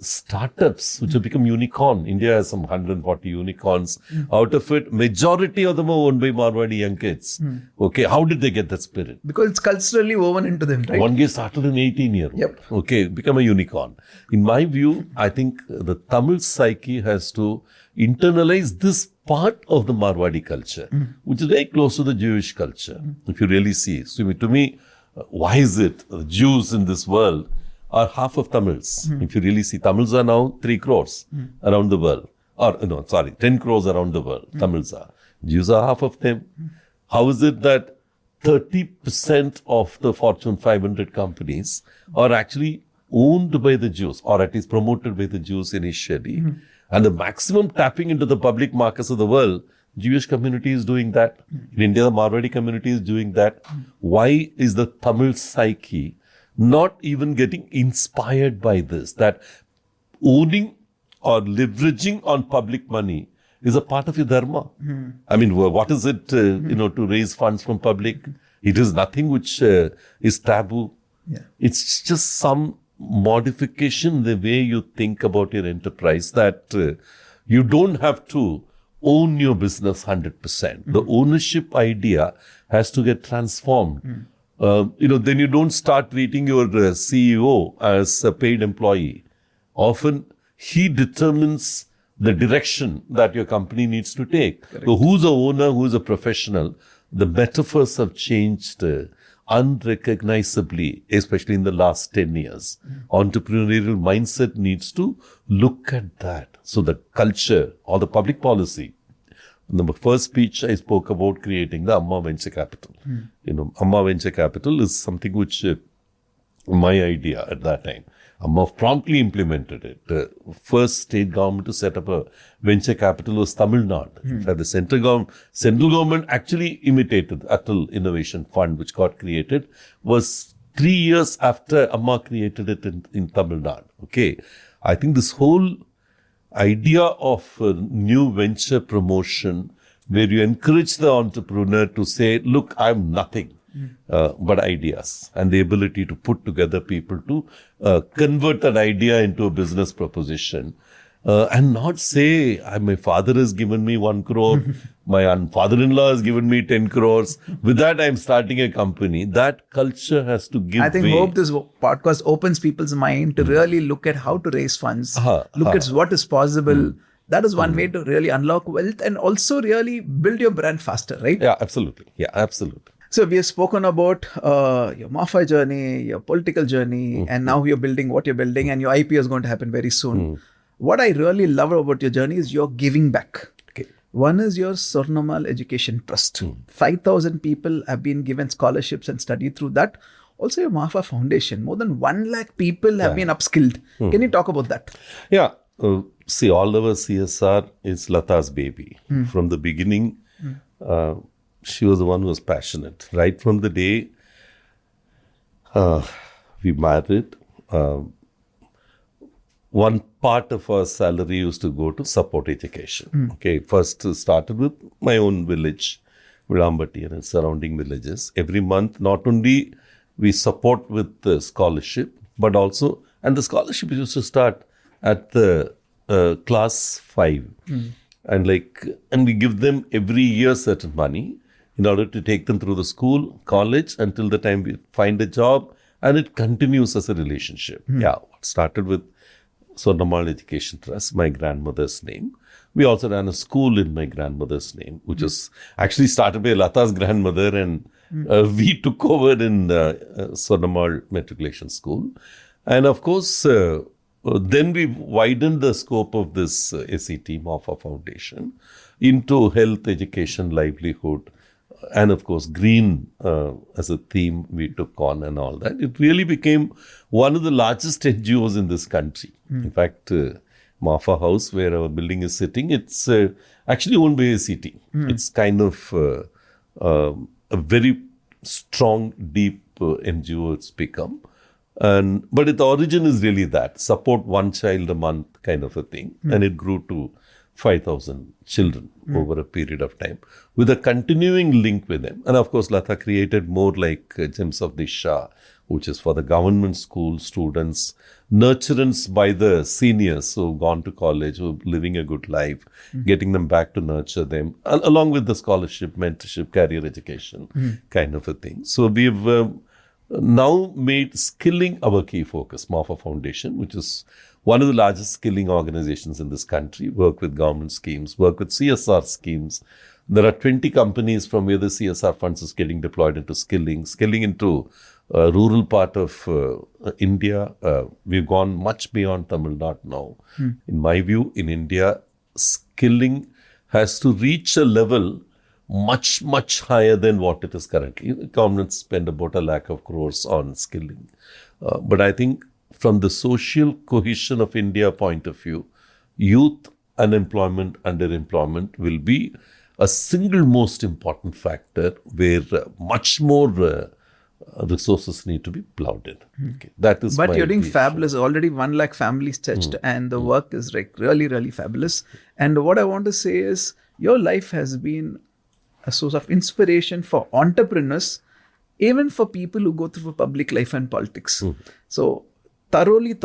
startups which have become unicorn. India has some 140 unicorns. Out of it, majority of them are owned by Marwadi young kids. Okay, how did they get that spirit? Because it's culturally woven into them, right? One guy started an 18-year-old. Yep. Okay, become a unicorn. In my view, I think the Tamil psyche has to internalize this part of the Marwadi culture, which is very close to the Jewish culture. If you really see. So to me, why is it the Jews in this world are half of Tamils? If you really see, Tamils are now 3 crores around the world. 10 crores around the world, Tamils are. Jews are half of them. How is it that 30% of the Fortune 500 companies are actually owned by the Jews, or at least promoted by the Jews initially? And the maximum tapping into the public markets of the world, Jewish community is doing that. In India, the Marwadi community is doing that. Why is the Tamil psyche not even getting inspired by this? That owning or leveraging on public money is a part of your dharma. I mean, what is it, to raise funds from public? It is nothing which is taboo. Yeah. It's just some modification the way you think about your enterprise, that you don't have to own your business 100%. The ownership idea has to get transformed. Then you don't start treating your CEO as a paid employee. Often he determines the direction that your company needs to take. Correct. So who's a owner, who's a professional? The metaphors have changed unrecognizably, especially in the last 10 years. Entrepreneurial mindset needs to look at that. So the culture or the public policy. In the first speech, I spoke about creating the Amma Venture Capital. Amma Venture Capital is something which my idea at that time. Amma promptly implemented it. The first state government to set up a venture capital was Tamil Nadu. In fact, the central government actually imitated the Atal Innovation Fund, which got created, was 3 years after Amma created it in Tamil Nadu. Okay, I think this whole idea of a new venture promotion where you encourage the entrepreneur to say, look, I'm nothing but ideas, and the ability to put together people to convert that idea into a business proposition. And not say, my father has given me 1 crore, my father-in-law has given me 10 crores. With that, I'm starting a company. That culture has to give I think way. hope this podcast opens people's mind to really look at how to raise funds, look at what is possible. That is one way to really unlock wealth and also really build your brand faster, right? Yeah, absolutely. Yeah, absolutely. So we have spoken about your Ma Foi journey, your political journey, and now you're building what you're building, and your IPO is going to happen very soon. What I really love about your journey is you're giving back. Okay. One is your Swarnamal Education Trust. 5,000 people have been given scholarships and studied through that. Also your Ma Foi Foundation, more than 1 lakh people have been upskilled. Can you talk about that? Yeah. See, all our CSR is Latha's baby. From the beginning, she was the one who was passionate. Right from the day we married, one part of our salary used to go to support education. Okay, first started with my own village, Vilambati and its surrounding villages. Every month, not only we support with the scholarship, but also, and the scholarship used to start at the class 5. And we give them every year certain money in order to take them through the school, college, until the time we find a job, and it continues as a relationship. Yeah, what started with Swarnamal Education Trust, my grandmother's name. We also ran a school in my grandmother's name, which was actually started by Latha's grandmother, and we took over in Swarnamal Matriculation School. And of course, then we widened the scope of this SET Ma Foi Foundation into health, education, livelihood, and of course, green as a theme we took on and all that. It really became one of the largest NGOs in this country. In fact, Ma Foi House, where our building is sitting, it's actually owned by SET. It's kind of a very strong, deep NGO it's become. But its origin is really that, support 1 child a month kind of a thing. And it grew to 5,000 children over a period of time with a continuing link with them. And of course, Latha created more like Gems of Disha, which is for the government school students, nurturance by the seniors who've gone to college, who are living a good life, getting them back to nurture them, along with the scholarship, mentorship, career education kind of a thing. So we've now made skilling our key focus, Ma Foi Foundation, which is one of the largest skilling organizations in this country, work with government schemes, work with CSR schemes. There are 20 companies from where the CSR funds is getting deployed into skilling into rural part of India. We've gone much beyond Tamil Nadu now. In my view, in India, skilling has to reach a level much, much higher than what it is currently. The government spend about 1 lakh of crores on skilling. But I think from the social cohesion of India point of view, youth unemployment, underemployment will be a single most important factor where much more resources need to be plowed in. Okay. That is. But you're doing fabulous. Already 1 lakh families touched, and the work is like really, really fabulous. And what I want to say is, your life has been a source of inspiration for entrepreneurs, even for people who go through public life and politics. So thoroughly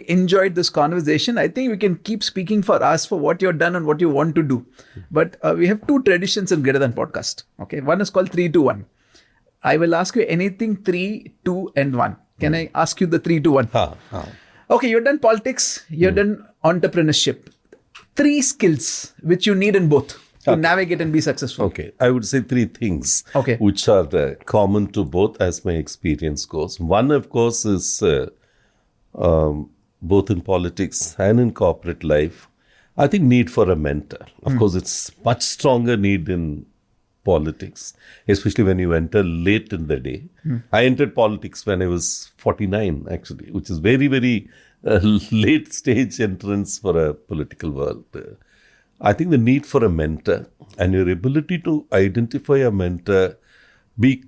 enjoyed this conversation. I think we can keep speaking for us for what you've done and what you want to do. But we have 2 traditions in Greater Than Podcast. Okay, one is called 3, 2, 1. I will ask you anything 3, 2, and 1. Can I ask you the 3, 2, 1? Okay, you've done politics, you've done entrepreneurship. 3 skills which you need in both to navigate and be successful. Okay, I would say 3 things which are common to both as my experience goes. One, of course, is both in politics and in corporate life, I think need for a mentor. Of course, it's much stronger need in politics, especially when you enter late in the day. I entered politics when I was 49, actually, which is very, very late stage entrance for a political world. I think the need for a mentor and your ability to identify a mentor, be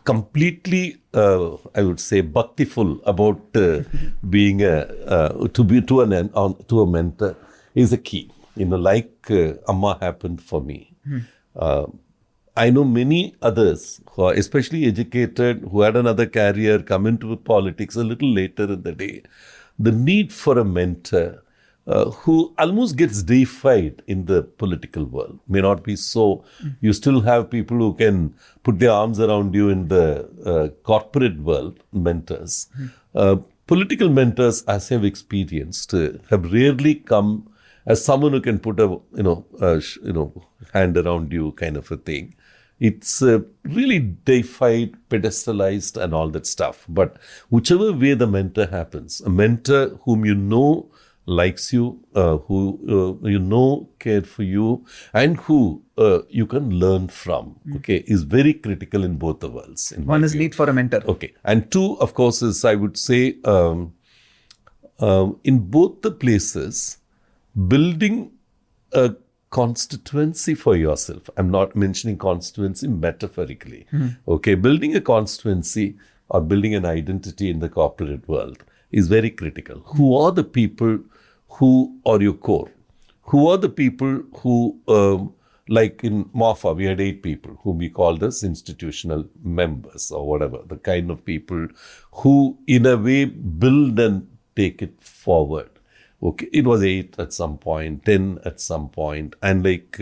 completely, I would say, bhaktiful about being to a mentor is a key. Like Amma happened for me. I know many others who are especially educated, who had another career, come into politics a little later in the day. The need for a mentor who almost gets deified in the political world may not be so. You still have people who can put their arms around you in the corporate world, mentors. Political mentors, as I've experienced, have rarely come as someone who can put a hand around you kind of a thing. It's really deified, pedestalized and all that stuff. But whichever way the mentor happens, a mentor whom you know likes you, who you know cared for you, and who you can learn from, okay, is very critical in both the worlds. One is need for a mentor. Okay. And two, of course, is I would say in both the places, building a constituency for yourself. I'm not mentioning constituency metaphorically. Okay, building a constituency or building an identity in the corporate world is very critical. Who are the people who are your core? Who are the people who, like in Ma Foi, we had 8 people whom we called as institutional members or whatever, the kind of people who in a way build and take it forward. Okay, it was 8 at some point, 10 at some point, and it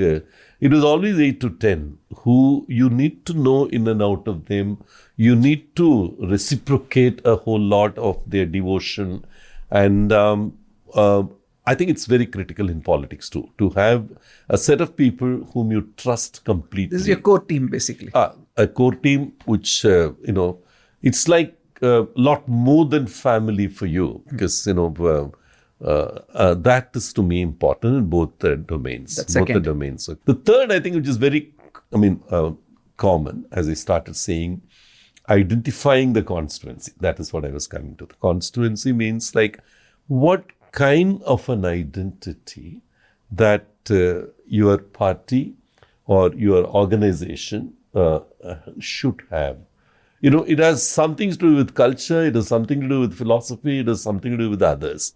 was always 8 to 10 who you need to know in and out of them. You need to reciprocate a whole lot of their devotion, and I think it's very critical in politics too, to have a set of people whom you trust completely. This is your core team, basically. A core team which, it's like a lot more than family for you, because, that is to me important in both the domains. That's both second. the domains. So the third, I think, which is very, common, as I started saying, identifying the constituency. That is what I was coming to. The constituency means like what kind of an identity that your party or your organization should have. It has something to do with culture, it has something to do with philosophy, it has something to do with others.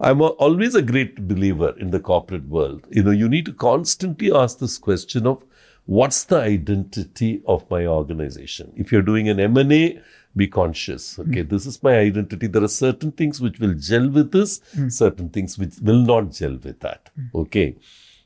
I'm always a great believer in the corporate world. You need to constantly ask this question of what's the identity of my organization? If you're doing an M&A, be conscious. Okay, this is my identity. There are certain things which will gel with this, certain things which will not gel with that. Okay,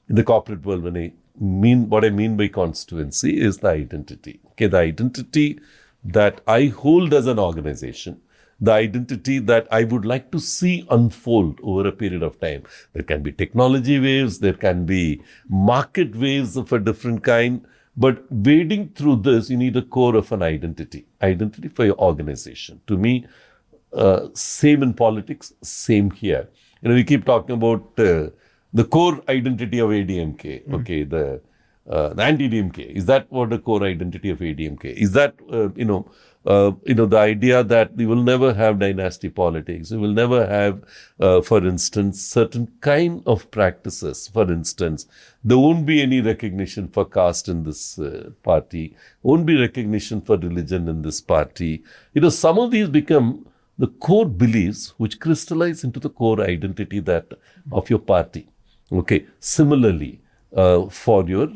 in the corporate world, what I mean by constituency is the identity. Okay, the identity that I hold as an organization, the identity that I would like to see unfold over a period of time. There can be technology waves, there can be market waves of a different kind, but wading through this, you need a core of an identity for your organization. To me, same in politics, same here. We keep talking about the core identity of ADMK, okay, the anti-DMK. Is that what the core identity of ADMK? Is that, the idea that we will never have dynasty politics. We will never have, for instance, certain kind of practices. For instance, there won't be any recognition for caste in this party. Won't be recognition for religion in this party. Some of these become the core beliefs which crystallize into the core identity of your party. Okay. Similarly, for your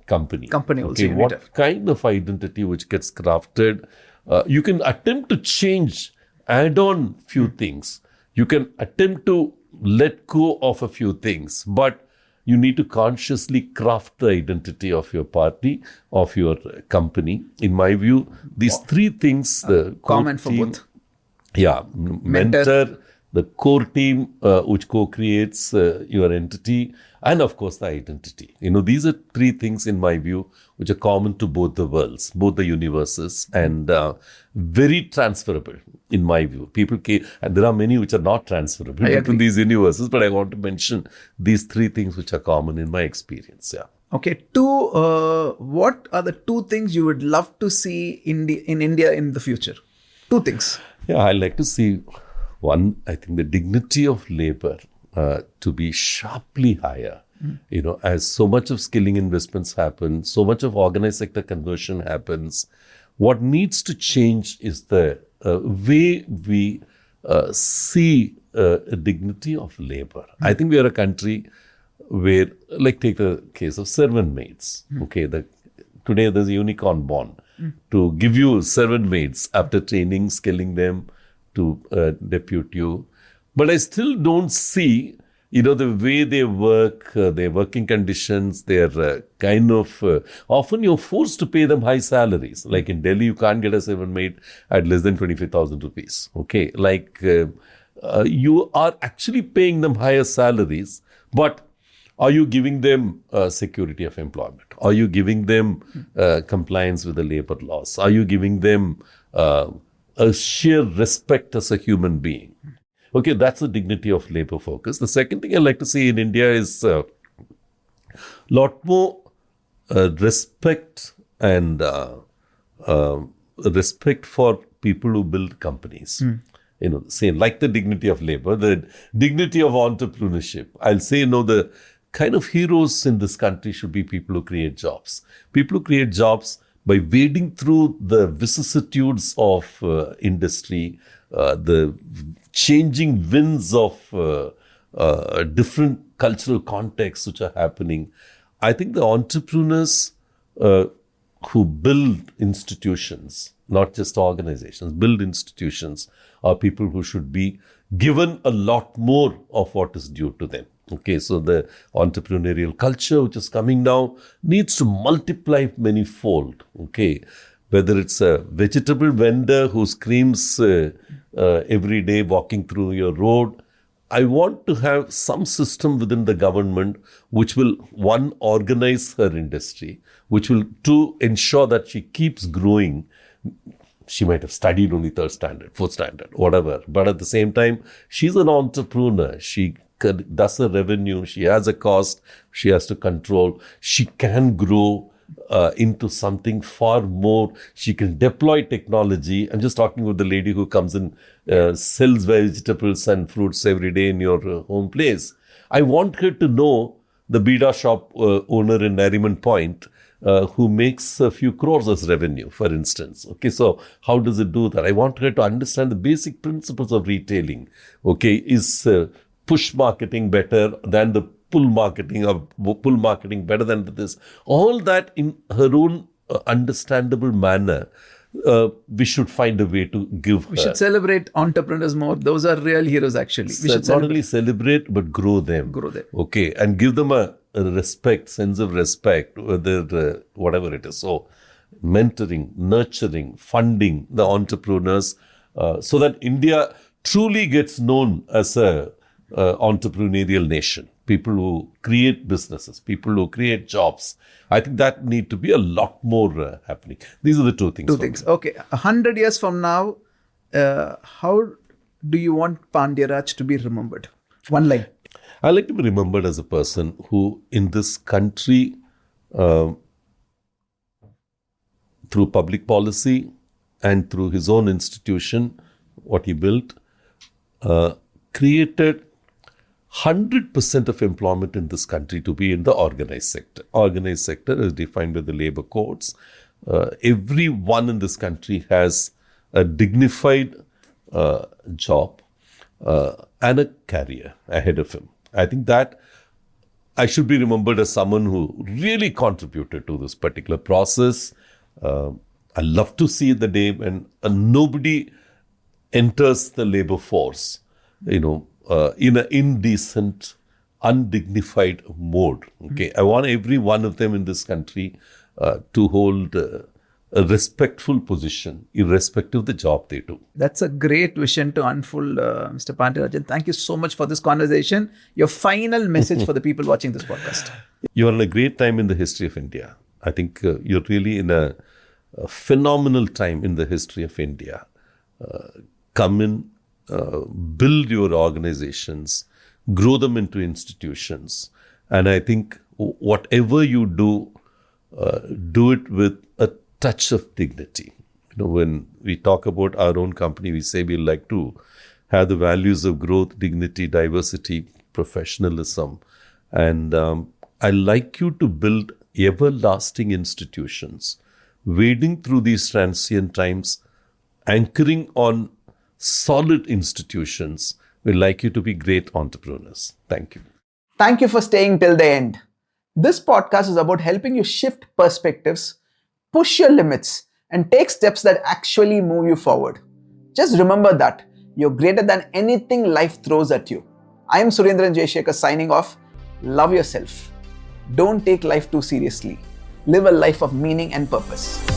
company. Company also. Okay, what kind of identity which gets crafted? You can attempt to change, add on few things. You can attempt to let go of a few things, but you need to consciously craft the identity of your party, of your company. In my view, these 3 things, the common for both. Yeah, mentor, the core team which co-creates your entity, and of course the identity. These are 3 things in my view which are common to both the worlds, both the universes, and very transferable in my view. And there are many which are not transferable between these universes, but I want to mention these 3 things which are common in my experience. Yeah. Okay, what are the 2 things you would love to see in India in the future? 2 things. Yeah, I like to see, one, I think the dignity of labor to be sharply higher. As so much of skilling investments happen, so much of organized sector conversion happens, what needs to change is the way we see a dignity of labor. I think we are a country where, like, take the case of servant maids. Okay, today there's a unicorn born to give you servant maids after training, skilling them to depute you. But I still don't see, the way they work, their working conditions, their kind of, often you're forced to pay them high salaries. Like in Delhi, you can't get a servant maid at less than 25,000 rupees. Okay, like you are actually paying them higher salaries, but are you giving them security of employment? Are you giving them compliance with the labor laws? Are you giving them a sheer respect as a human being? Okay, that's the dignity of labor focus. The second thing I like to see in India is a lot more respect and respect for people who build companies. Say, like the dignity of labor, the dignity of entrepreneurship. I'll say, the kind of heroes in this country should be people who create jobs. People who create jobs by wading through the vicissitudes of industry, the changing winds of different cultural contexts which are happening. I think the entrepreneurs who build institutions, not just organizations, build institutions, are people who should be given a lot more of what is due to them. Okay, so the entrepreneurial culture which is coming now needs to multiply many-fold. Okay, whether it's a vegetable vendor who screams every day walking through your road, I want to have some system within the government which will, one, organize her industry, which will, two, ensure that she keeps growing. She might have studied only third standard, fourth standard, whatever. But at the same time, she's an entrepreneur. She does a revenue. She has a cost. She has to control. She can grow into something far more. She can deploy technology. I'm just talking with the lady who comes in, sells vegetables and fruits every day in your home place. I want her to know the Bida shop owner in Nariman Point who makes a few crores as revenue, for instance. Okay, so how does it do that? I want her to understand the basic principles of retailing. Okay, is push marketing better than the pull marketing, or pull marketing better than this? All that in her own understandable manner. We should find a way to give We should celebrate entrepreneurs more. Those are real heroes, actually. We should not only celebrate, but grow them. Okay, and give them a respect, sense of respect, whether whatever it is. So, mentoring, nurturing, funding the entrepreneurs, so that India truly gets known as a entrepreneurial nation. People who create businesses, people who create jobs. I think that need to be a lot more happening. These are the two things. Okay. 100 years from now, how do you want Pandiaraj to be remembered? One line. I like to be remembered as a person who, in this country, through public policy and through his own institution, what he built, created 100% of employment in this country to be in the organized sector. Organized sector is defined by the labor codes. Everyone in this country has a dignified job and a career ahead of him. I think that I should be remembered as someone who really contributed to this particular process. I love to see the day when nobody enters the labor force, in an indecent, undignified mode. Okay, I want every one of them in this country to hold a respectful position, irrespective of the job they do. That's a great vision to unfold, Mr. Pandiarajan. Thank you so much for this conversation. Your final message for the people watching this podcast. You are in a great time in the history of India. I think you're really in a phenomenal time in the history of India. Come in, build your organizations, grow them into institutions. And I think whatever you do, do it with a touch of dignity. When we talk about our own company, we say we like to have the values of growth, dignity, diversity, professionalism. And I like you to build everlasting institutions, wading through these transient times, anchoring on solid institutions We'd like you to be great entrepreneurs. Thank you. Thank you for staying till the end. This podcast is about helping you shift perspectives, push your limits, and take steps that actually move you forward. Just remember that you're greater than anything life throws at you. I am Surendran Jayasekar signing off. Love yourself. Don't take life too seriously. Live a life of meaning and purpose.